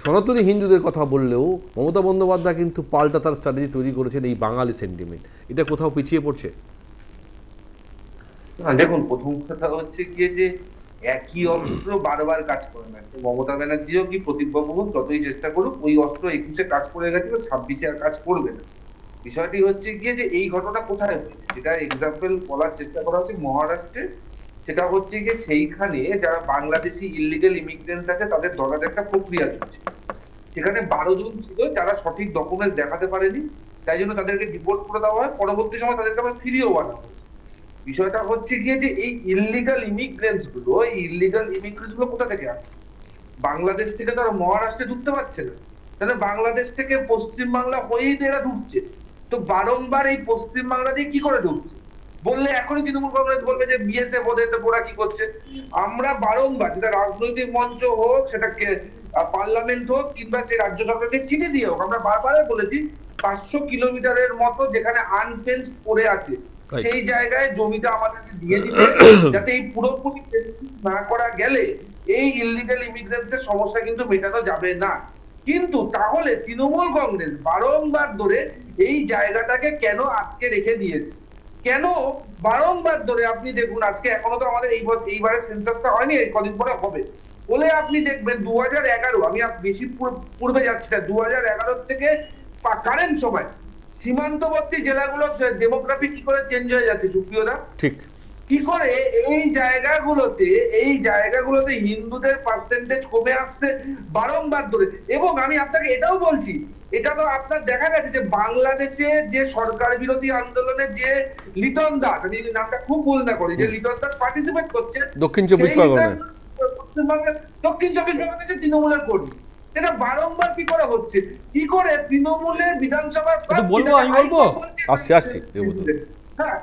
সনাতনী হিন্দুদের কথা বললেও মমতা বন্দ্যোপাধ্যায় কিন্তু পাল্টা তার স্ট্র্যাটেজি তৈরি করেছেন এই বাঙালি সেন্টিমেন্ট, এটা কোথাও পিছিয়ে পড়ছে? দেখুন, প্রথম কথা হচ্ছে গিয়ে যে একই অস্ত্র বারবার কাজ করে না। মমতা ব্যানার্জিও কি প্রদীপ বাবু যতই চেষ্টা করুক, ওই অস্ত্র 21-এ কাজ করে গেছিল, 26-এ আর কাজ করবে না। বিষয়টি হচ্ছে গিয়ে যে এই ঘটনা কোথায় হয়েছে, যেটা এক্সাম্পল বলার চেষ্টা করা হচ্ছে মহারাষ্ট্রে, সেটা হচ্ছে গিয়ে সেইখানে যারা বাংলাদেশি ইলিগাল ইমিগ্রেন্টস আছে তাদের ধরার একটা প্রক্রিয়া চলছে। সেখানে 12 জন ছিল যারা সঠিক ডকুমেন্ট দেখাতে পারেনি, তাই জন্য তাদেরকে ডিপোর্ট করে দেওয়া হয়, পরবর্তী সময় তাদেরকে আবার ফিরিয়েও আনা হয়। বিষয়টা হচ্ছে গিয়ে যে এই ইলিগাল ইমিগ্রেন্টস গুলো কোথা থেকে আসছে? বাংলাদেশ থেকে তো আর মহারাষ্ট্রে ঢুকতে পারছে না, তাহলে বাংলাদেশ থেকে পশ্চিমবাংলা হয়েই তো এরা ঢুকছে। তো বারংবার এই পশ্চিমবাংলা দিয়ে কি করে ঢুকছে বললে এখনই তৃণমূল কংগ্রেস বলবে যে বিএসএফ ওদের ওরা কি করছে। আমরা বারংবার, সেটা রাজনৈতিক মঞ্চ হোক, সেটা পার্লামেন্ট হোক, কিংবা সেই রাজ্য সরকারকে চিঠি দিয়ে হোক, আমরা বারবার বলেছি 500 কিলোমিটারের মতো যেখানে আনফেন্স পড়ে আছে, সেই জায়গায় জমিটা আমাদেরকে দিয়ে দিতে, যাতে এই পুরোপুরি না করা গেলে এই ইলিগাল ইমিগ্রেন্টস এর সমস্যা কিন্তু মেটানো যাবে না। কিন্তু তাহলে তৃণমূল কংগ্রেস বারংবার ধরে এই জায়গাটাকে কেন আটকে রেখে দিয়েছে? কেন বারংবার ধরে? আপনি দেখুন, আজকে এখনো তো আমাদের এইবারে সেন্সাসটা হয়নি, কদিন পরে হবে বলে আপনি দেখবেন 2011, আমি বেশি পূর্বে যাচ্ছি না, 2011 থেকে কারেন্ট সময় সীমান্তবর্তী জেলাগুলো ডেমোগ্রাফি কি করে চেঞ্জ হয়ে যাচ্ছে সুপ্রিয়দা? ঠিক কি করে এই জায়গাগুলোতে হিন্দুদের পার্সেন্টেজ কমে আসছে বারংবার ধরে। এবং আমি আপনাকে এটাও বলছি, এটা তো আপনার দেখা গেছে যে বাংলাদেশে যে সরকার বিরোধী আন্দোলনে যে লিটন দাস, আমি নামটা খুব ভুল না করি, যে লিটন দাস পার্টিসিপেট করছে দক্ষিণ 24 পরগনায়, দক্ষিণ 24 পরগনায় তৃণমূলের কর্মী, এটা বারংবার কি করে হচ্ছে? কি করে তৃণমূলের বিধানসভার আসছি হ্যাঁ,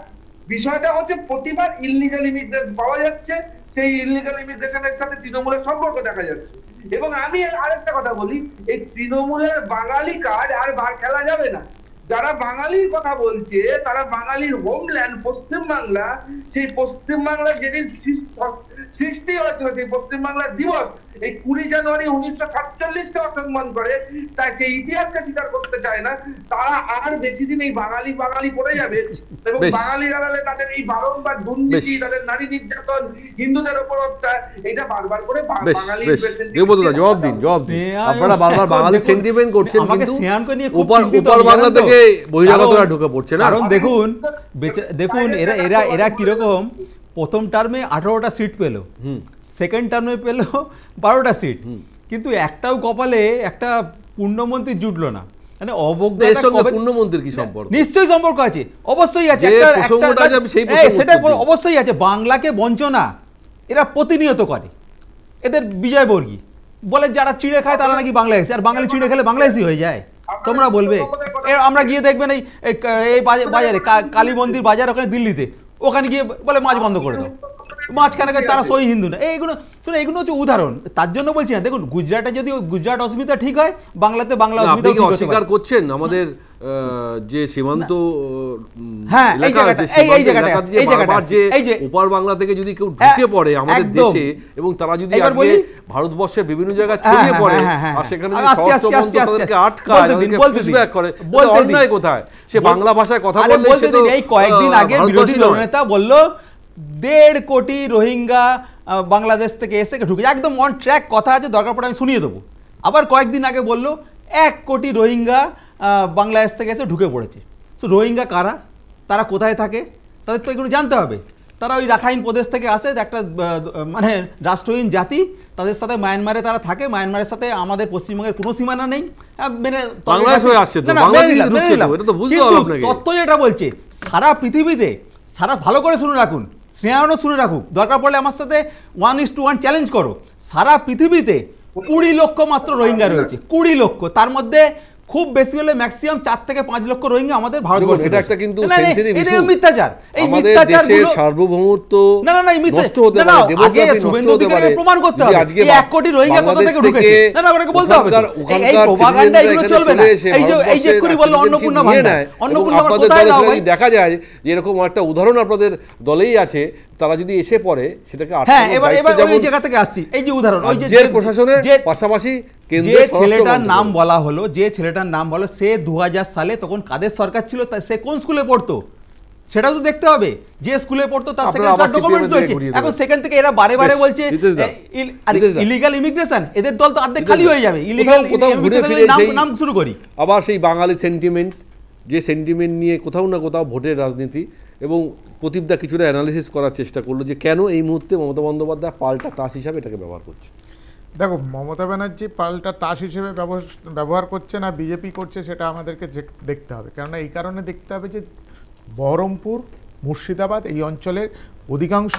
বিষয়টা হচ্ছে প্রতিবার ইলিগাল ইমিগ্রেশন পাওয়া যাচ্ছে, সেই ইলিগাল ইমিগ্রেশনের সাথে তৃণমূলের সম্পর্ক দেখা যাচ্ছে। এবং আমি আরেকটা কথা বলি, এই তৃণমূলের বাঙালি কার্ড আর বার খেলা যাবে না। যারা বাঙালির কথা বলছে তারা বাঙালির হোমল্যান্ড পশ্চিমবাংলা, সেই পশ্চিমবাংলার যেদিন সৃষ্টি হয়েছিল, সেই পশ্চিমবাংলার দিবস এই 20 জানুয়ারি 1947-কে অসম্মান করে, তাই সেই ইতিহাসকে স্বীকার করতে চায় না। তারা আর বেশি দিন এই বাঙালি পড়ে যাবে, এবং বাঙালি আড়ালে তাদের এই বারংবার দুর্নীতি, তাদের নারী নির্যাতন, হিন্দুদের উপর অত্যাচার, এটা বারবার করে বাঙালি জবাব দিন। আপনারা বারবার বাঙালি সেন্টিমেন্ট করছেন, কিন্তু উপর বাংলা থেকে বহিরাগতরা ঢুকে পড়ছে না। কারণ দেখুন এরা কিরকম, প্রথম টার্মে 18টা সিট পেল, সেকেন্ড টার্মে পেল 12টা সিট, কিন্তু একটাও কপালে একটা পূর্ণমন্ত্রী জুটলো না। মানে এর অবজ্ঞাটা সঙ্গে কবে পূর্ণমন্ত্রীর কি সম্পর্ক? নিশ্চয়ই সম্পর্ক আছে, অবশ্যই আছে। যে প্রসঙ্গটা আছে আমি সেই প্রসঙ্গ সেটা উত্তর দিই। অবশ্যই আছে। বাংলাকে বঞ্চনা এরা প্রতিনিয়ত করে। এদের বিজয় বর্গী বলে যারা চিড়ে খায় তারা নাকি বাংলাদেশি, আর বাঙালি চিড়ে খেলে বাংলাদেশি হয়ে যায়। তোমরা বলবে আমরা গিয়ে দেখবেন এই বাজারে কালী মন্দির বাজার ওখানে দিল্লিতে, ওখানে গিয়ে বলে মাছ বন্ধ করে দাও, মাঝখানে তারা সই হিন্দু না। এইগুলো শুনে এগুলো হচ্ছে উদাহরণ। তার জন্য বলছি না, দেখুন গুজরাটে যদি গুজরাট অস্মিতা ঠিক হয়, বাংলাতে বাংলা অস্মিতা ঠিক হতে পারে। অস্বীকার করছেন আমাদের যে সীমান্ত হ্যাঁ এই জায়গাটা এই যে ওপার বাংলা থেকে যদি কেউ ঢুকে পড়ে আমাদের দেশে, এবং তারা যদি আজকে ভারতবর্ষের বিভিন্ন জায়গায় ছড়িয়ে পড়ে আর সেখানে যদি স্বরাষ্ট্রমন্ত্রী তাদেরকে আটকায়, তাদেরকে পুশব্যাক করে, অন্যায় কোথায়? সে বাংলা ভাষায় কথা বললে সে তো এই কয়েকদিন আগে বিরোধী দলনেতা বলল 1.5 কোটি রোহিঙ্গা বাংলাদেশ থেকে এসে ঢুকে, একদম অন ট্র্যাক কথা আছে, দরকার পড়ে আমি শুনিয়ে দেবো। আবার কয়েকদিন আগে বলল 1 কোটি রোহিঙ্গা বাংলাদেশ থেকে এসে ঢুকে পড়েছে। সো রোহিঙ্গা কারা, তারা কোথায় থাকে, তাদের তো এগুলো জানতে হবে। তারা ওই রাখাইন প্রদেশ থেকে আসে, একটা মানে রাষ্ট্রহীন জাতি, তাদের সাথে মায়ানমারে তারা থাকে, মায়ানমারের সাথে আমাদের পশ্চিমবঙ্গের কোনো সীমানা নেই। তত্ত্ব যেটা বলছে সারা পৃথিবীতে, সারা ভালো করে শুনে রাখুন, স্নেহানো শুনে রাখুক, দরকার পড়লে আমার সাথে 1:1 চ্যালেঞ্জ করো, সারা পৃথিবীতে 20 লক্ষ মাত্র রোহিঙ্গা রয়েছে, 20 লক্ষ। তার মধ্যে খুব বেশি হলে ম্যাক্সিমাম 4 থেকে 5 লক্ষ রোহিঙ্গা আমাদের ভারতবর্ষে। এটা একটা কিন্তু মিথ্যাচার। এই মিথ্যাচার সার্বভৌমত্ব নষ্ট হতে পারে, ডেমোক্রেসি নষ্ট হতে পারে। প্রমাণ করতে হবে আজকে 1 কোটি রোহিঙ্গা কোথা থেকে ঢুকেছে, না ওটাকে বলতে হবে। এই প্রপাগান্ডা এগুলো চলবে না। এই যে এক্ষুনি বললো অন্নপূর্ণা ভান্ডার, অন্নপূর্ণা কোথায় দাও ভাই? দেখা যায় যে এরকম একটা উদাহরণ আপনাদের দলেই আছে, তারা যদি এসে পড়ে সেটাকে হ্যাঁ এবার ওই জায়গা থেকে আসছি। এই যে উদাহরণ, ওই যে প্রশাসনের পাশাপাশি যে ছেলেটার নাম বলা হলো, যে ছেলেটার নাম বলো, সে 2000 সালে তখন কাদের সরকার ছিল, সে কোন স্কুলে পড়তো সেটাও তো দেখতে হবে। যে স্কুলে পড়তো তার সেখানে ডকুমেন্টস রয়েছে। এখন সেখান থেকে এরা বারে বারে বলছে ইলিগাল ইমিগ্রেশন, এদের দল তো অর্ধেক খালি হয়ে যাবে। ইলিগাল নাম শুরু করি আবার সেই বাঙালি সেন্টিমেন্ট, যে সেন্টিমেন্ট নিয়ে কোথাও না কোথাও ভোটের রাজনীতি। এবং প্রদীপদা কিছুটা অ্যানালিসিস করার চেষ্টা করলো যে কেন এই মুহূর্তে মমতা বন্দ্যোপাধ্যায় পাল্টা তাস হিসাবে এটাকে ব্যবহার করছে। দেখো, মমতা ব্যানার্জি পাল্টা তাস হিসেবে ব্যবহার করছে না বিজেপি করছে, সেটা আমাদেরকে দেখতে হবে। কেননা এই কারণে দেখতে হবে যে বহরমপুর, মুর্শিদাবাদ এই অঞ্চলের অধিকাংশ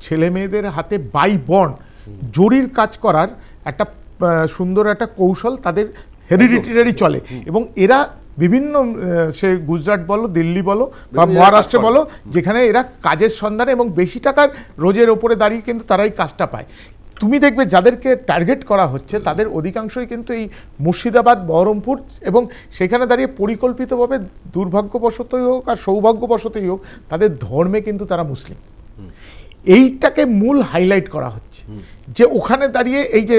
ছেলে মেয়েদের হাতে বাই বন্ড জরির কাজ করার একটা সুন্দর একটা কৌশল তাদের হেরিডিটারি চলে। এবং এরা বিভিন্ন সে গুজরাট বলো, দিল্লি বলো বা মহারাষ্ট্রে বলো, যেখানে এরা কাজের সন্ধানে এবং বেশি টাকার রোজের ওপরে দাঁড়িয়ে কিন্তু তারাই কাজটা পায়। তুমি দেখবে যাদেরকে টার্গেট করা হচ্ছে তাদের অধিকাংশই কিন্তু এই মুর্শিদাবাদ, বহরমপুর, এবং সেখানে দাঁড়িয়ে পরিকল্পিতভাবে দুর্ভাগ্যবশতই হোক আর সৌভাগ্যবশতই হোক তাদের ধর্মে কিন্তু তারা মুসলিম। এইটাকে মূল হাইলাইট করা হচ্ছে যে ওখানে দাঁড়িয়ে এই যে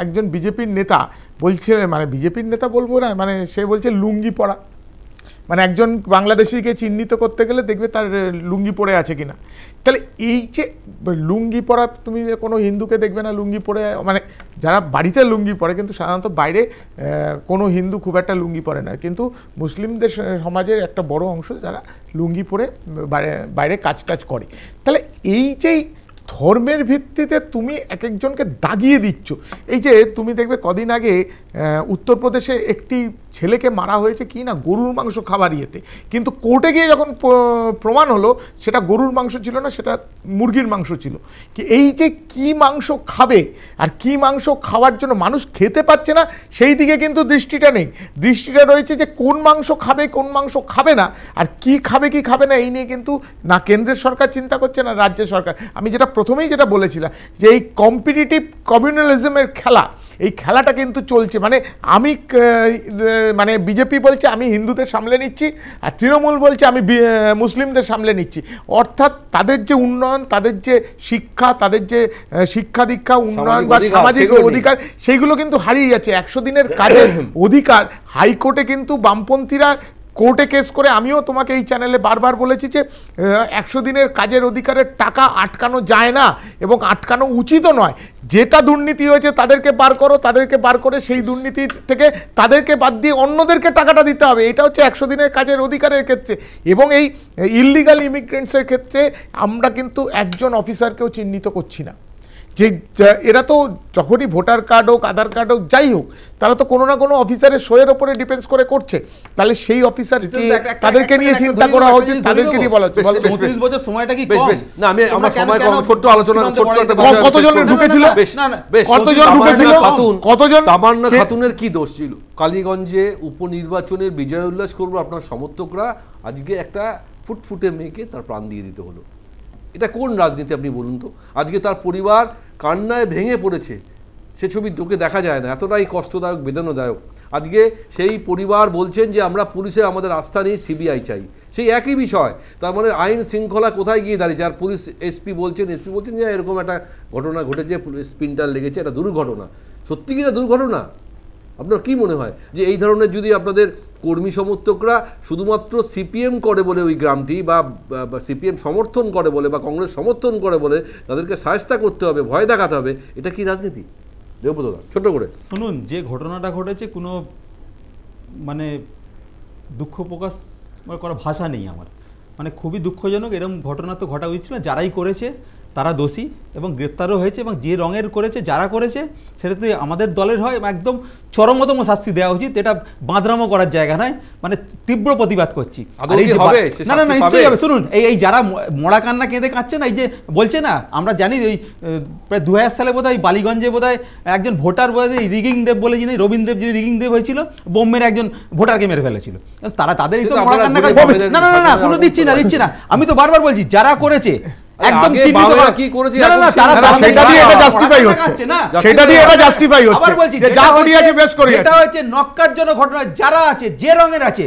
একজন বিজেপির নেতা বলছে, মানে বিজেপির নেতা বলবো না, মানে সে বলছে লুঙ্গি পরা, মানে একজন বাংলাদেশিকে চিহ্নিত করতে গেলে দেখবে তার লুঙ্গি পরে আছে কিনা। তাহলে এই যে লুঙ্গি পরা, তুমি কোনো হিন্দুকে দেখবে না লুঙ্গি পরে, মানে যারা বাড়িতে লুঙ্গি পরে, কিন্তু সাধারণত বাইরে কোনো হিন্দু খুব একটা লুঙ্গি পরে না, কিন্তু মুসলিমদের সমাজের একটা বড় অংশ যারা লুঙ্গি পরে বাইরে কাজ টাজ করে। তাহলে এই যেই ধর্মের ভিত্তিতে তুমি এক একজনকে দাগিয়ে দিচ্ছ। এই যে তুমি দেখবে কদিন আগে উত্তরপ্রদেশে একটি ছেলেকে মারা হয়েছে কি না গরুর মাংস খাবার ইয়েতে, কিন্তু কোর্টে গিয়ে যখন প্রমাণ হলো সেটা গরুর মাংস ছিল না, সেটা মুরগির মাংস ছিল। কি এই যে কি মাংস খাবে আর কি মাংস খাওয়ার জন্য মানুষ খেতে পাচ্ছে না, সেই দিকে কিন্তু দৃষ্টিটা নেই। দৃষ্টিটা রয়েছে যে কোন মাংস খাবে কোন মাংস খাবে না, আর কি খাবে কি খাবে না এই নিয়ে কিন্তু না কেন্দ্রের সরকার চিন্তা করছে না রাজ্যের সরকার। আমি যেটা প্রথমেই যেটা বলেছিলাম যে এই কম্পিটিটিভ কমিউনালিজমের খেলা, এই খেলাটা কিন্তু চলছে। মানে আমি মানে বিজেপি বলছে আমি হিন্দুদের সামলে নিচ্ছি, আর তৃণমূল বলছে আমি মুসলিমদের সামলে নিচ্ছি। অর্থাৎ তাদের যে উন্নয়ন, তাদের যে শিক্ষা, তাদের যে শিক্ষা দীক্ষা উন্নয়ন বা সামাজিক অধিকার, সেইগুলো কিন্তু হারিয়ে যাচ্ছে। 100 দিনের কাজের অধিকার হাইকোর্টে কিন্তু বামপন্থীরা কোর্টে কেস করে, আমিও তোমাকে এই চ্যানেলে বারবার বলেছি যে 100 দিনের কাজের অধিকারের টাকা আটকানো যায় না এবং আটকানো উচিতও নয়। যেটা দুর্নীতি হয়েছে তাদেরকে বার করো, তাদেরকে বার করে সেই দুর্নীতি থেকে তাদেরকে বাদ দিয়ে অন্যদেরকে টাকাটা দিতে হবে। এটা হচ্ছে 100 দিনের কাজের অধিকারের ক্ষেত্রে। এবং এই ইললিগাল ইমিগ্রেন্টসের ক্ষেত্রে আমরা কিন্তু একজন অফিসারকেও চিহ্নিত করছি না, যে এরা তো যখনই ভোটার কার্ড হোক, আধার কার্ড হোক, যাই হোক, তারা তো কোনো না কোনো অফিসারের শোয়ের ওপরে ডিপেন্ড করে করছে। তাহলে সেই অফিসার তাদেরকে নিয়ে চিন্তা করা উচিত, তাদেরকে নিয়ে বলা উচিত। 34 বছর সময়টা কি কম? না, আমি আমার সময় কম, ছোট্ট আলোচনা, ছোট্ট একটা কতজন ঢুকেছিল, কতজন ঢুকেছিল, কতজন? তামান্না খাতুনের কি দোষ ছিল? কালীগঞ্জে উপনির্বাচনের বিজয় উল্লাস করবো আপনার সমর্থকরা, আজকে একটা ফুটফুটে মেয়েকে তার প্রাণ দিয়ে দিতে হলো। এটা কোন রাজনীতি আপনি বলুন তো? আজকে তার পরিবার কান্নায় ভেঙে পড়েছে, সে ছবি তোকে দেখা যায় না, এতটাই কষ্টদায়ক, বেদনাদায়ক। আজকে সেই পরিবার বলছেন যে আমরা পুলিশে আমাদের আস্থা নেই, সিবিআই চাই। সেই একই বিষয়, তার মানে আইন শৃঙ্খলা কোথায় গিয়ে দাঁড়িয়েছে? আর পুলিশ এসপি বলছেন যে এরকম একটা ঘটনা ঘটেছে, স্পিনটার লেগেছে, এটা দুর্ঘটনা। সত্যি কি না দুর্ঘটনা? আপনার কি মনে হয় যে এই ধরনের যদি আপনাদের কর্মী সমর্থকরা শুধুমাত্র সিপিএম করে বলে ওই গ্রামটি বা সিপিএম সমর্থন করে বলে বা কংগ্রেস সমর্থন করে বলে তাদেরকে শায়েস্তা করতে হবে, ভয় দেখাতে হবে, এটা কি রাজনীতি? দেবব্রতদা ছোট করে শুনুন, যে ঘটনাটা ঘটেছে কোনো মানে দুঃখ প্রকাশ করার ভাষা নেই আমার, মানে খুবই দুঃখজনক। এরকম ঘটনা তো ঘটা উচিত না। যারাই করেছে তারা দোষী এবং গ্রেপ্তারও হয়েছে, এবং যে রঙের করেছে, যারা করেছে, সেটাতে আমাদের দলের হয় একদম চরমতম শাস্তি দেওয়া উচিত। এটা বাঁদরামো করার জায়গা নয়, মানে তীব্র প্রতিবাদ করছি। না না নিশ্চয়ই হবে। শুনুন, এই যারা মরা কান্না কেঁদে কাঁদছে না, এই যে বলছে না, আমরা জানি ওই প্রায় 2000 সালে বোধহয় বালিগঞ্জে বোধহয় একজন ভোটার বোধহয় রিগিং দেব বলে যিনি, রবীন দেব যিনি রিগিং দেব হয়েছিল, বোম্বের একজন ভোটারকে মেরে ফেলেছিল। তারা তাদের এইসব মরা কান্না না না না কোনো দিচ্ছি না। আমি তো বারবার বলছি যারা করেছে একদম চিহ্নিত করা কি করেছে, না না তারা সেটা দিয়ে এটা জাস্টিফাই হচ্ছে না, সেটা দিয়ে এটা জাস্টিফাই হচ্ছে। আবার বলছি যে যা করিয়াছে বেশ করিয়াছে, এটা হচ্ছে নক্কারজনক ঘটনা। যারা আছে, যে রঙের আছে,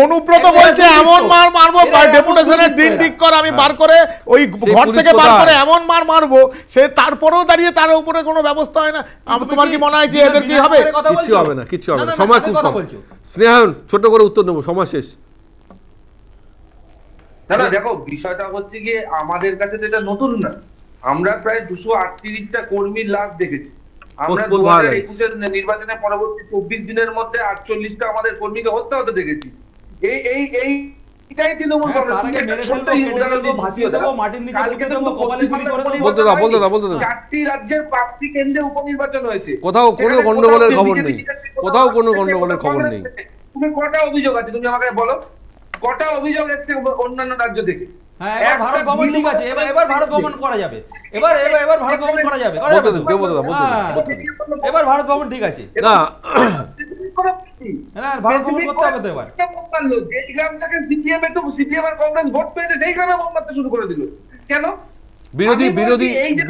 অনুব্রত বলছে এমন মার মারবো, ডেপুটেশনের দিন ঠিক কর, আমি বার করে ওই ঘর থেকে বার করে এমন মার মারবো, সে তারপরেও দাঁড়িয়ে তার উপরে কোনো ব্যবস্থা হয় না। তোমার কি মনে হয় যে এদের কি হবে? কিচ্ছু হবে না, কিচ্ছু হবে না। সময় খুব কম। স্নেহায়ন ছোট করে উত্তর দেবো, সময় শেষ। না দেখো, বিষয়টা হচ্ছে গিয়ে আমাদের কাছে তো এটা নতুন না। আমরা প্রায় 238টা কর্মীর লাশ দেখেছি। আমরা 2021-এর নির্বাচনের পরবর্তী 24 দিনের মধ্যে 48টা আমাদের কর্মীকে হত্যা হতে দেখেছি। এইটাই তৃণমূল চারটি রাজ্যের 5টি কেন্দ্রে উপনির্বাচন হয়েছে, কোথাও কোনো গন্ডগোলের খবর নেই, কোথাও কোনো গন্ডগোলের খবর নেই। তুমি কটা অভিযোগ আছে তুমি আমাকে বলো, কটা অভিযোগ এসছে অন্যান্য রাজ্য থেকে? হ্যাঁ, ভারত ভবন ঠিক আছে, এবার ভারত ভবন করা যাবে, এবার ভারত ভবন করা যাবে, এবার ভারত ভবন ঠিক আছে না, ভারত ভবন করতে হবে তো এবার। যে গ্রামটাকে সিপিএম আর কংগ্রেস ভোট পেয়েছে সেই গ্রামে বোম মারতে শুরু করে দিল কেন?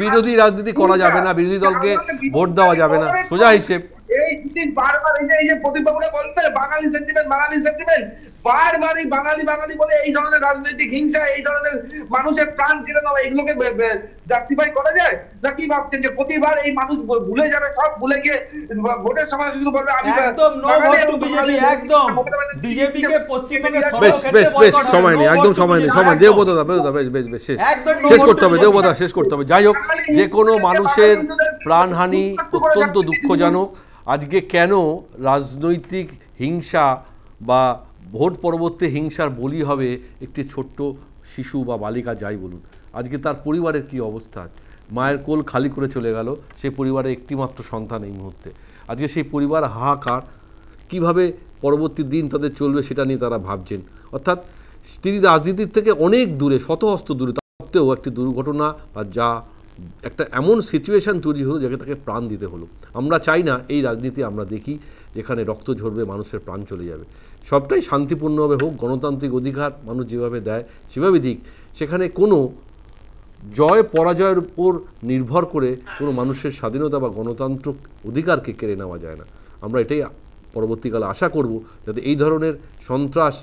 বিরোধী রাজনীতি করা যাবে না, বিরোধী দলকে ভোট দেওয়া যাবে না, সোজা হিসেব। এই জিনিস বারবার এই যে প্রতিবাবুরা বলতে বাঙালি সেন্টিমেন্ট বারবারই বাঙালি বলে এই ধরনের রাজনৈতিক হিংসা, এই ধরনের মানুষের প্রাণ কেড়ে নেওয়া, এগুলোকে জাস্টিফাই করা যায়? না কি ভাবছেন যে প্রতিবার এই মানুষ ভুলে যাবে, সব ভুলে গিয়ে ভোটের সময় শুধু বলবে আমি একদম নো ভোট টু বিজেপি, একদম বিজেপি কে পশ্চিমবঙ্গে বেশ সময় নেই, একদম সময় নেই, সময় দেবব্রতদা বেশ শেষ করতে হবে, দেবব্রতদা শেষ করতে হবে। যাই হোক, যে কোনো মানুষের প্রাণহানি অত্যন্ত দুঃখজনক। আজকে কেন রাজনৈতিক হিংসা বা ভোট পরবর্তী হিংসার বলি হবে একটি ছোট্ট শিশু বা বালিকা, যাই বলুন? আজকে তার পরিবারের কি অবস্থা? মায়ের কোল খালি করে চলে গেল, সেই পরিবারে একটিমাত্র সন্তান এই মুহূর্তে। আজকে সেই পরিবার হাহাকার, কিভাবে পরবর্তী দিন তাদের চলবে সেটা নিয়ে তারা ভাবছেন। অর্থাৎ তিনি রাজনীতির থেকে অনেক দূরে, শতহস্ত দূরে, সত্ত্বেও একটি দুর্ঘটনা বা যা একটা এমন সিচুয়েশান তৈরি হলো যেখানে তাকে প্রাণ দিতে হলো। আমরা চাই না এই রাজনীতি আমরা দেখি যেখানে রক্ত ঝরবে, মানুষের প্রাণ চলে যাবে। সবটাই শান্তিপূর্ণভাবে হোক, গণতান্ত্রিক অধিকার মানুষ যেভাবে দেয় সেভাবে দিক। সেখানে কোনো জয় পরাজয়ের উপর নির্ভর করে কোনো মানুষের স্বাধীনতা বা গণতান্ত্রিক অধিকারকে কেড়ে নেওয়া যায় না। আমরা এটাই পরবর্তীকালে আশা করব, যাতে এই ধরনের সন্ত্রাস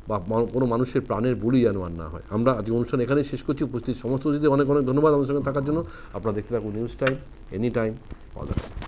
বা কোনো মানুষের প্রাণের বলি যেন আর না হয়। আমরা আজকে অনুষ্ঠান এখানেই শেষ করছি। উপস্থিত সমস্ত অতিথিদের অনেক ধন্যবাদ আমার সঙ্গে থাকার জন্য। আপনারা দেখতে থাকুন news time, any time, all the time.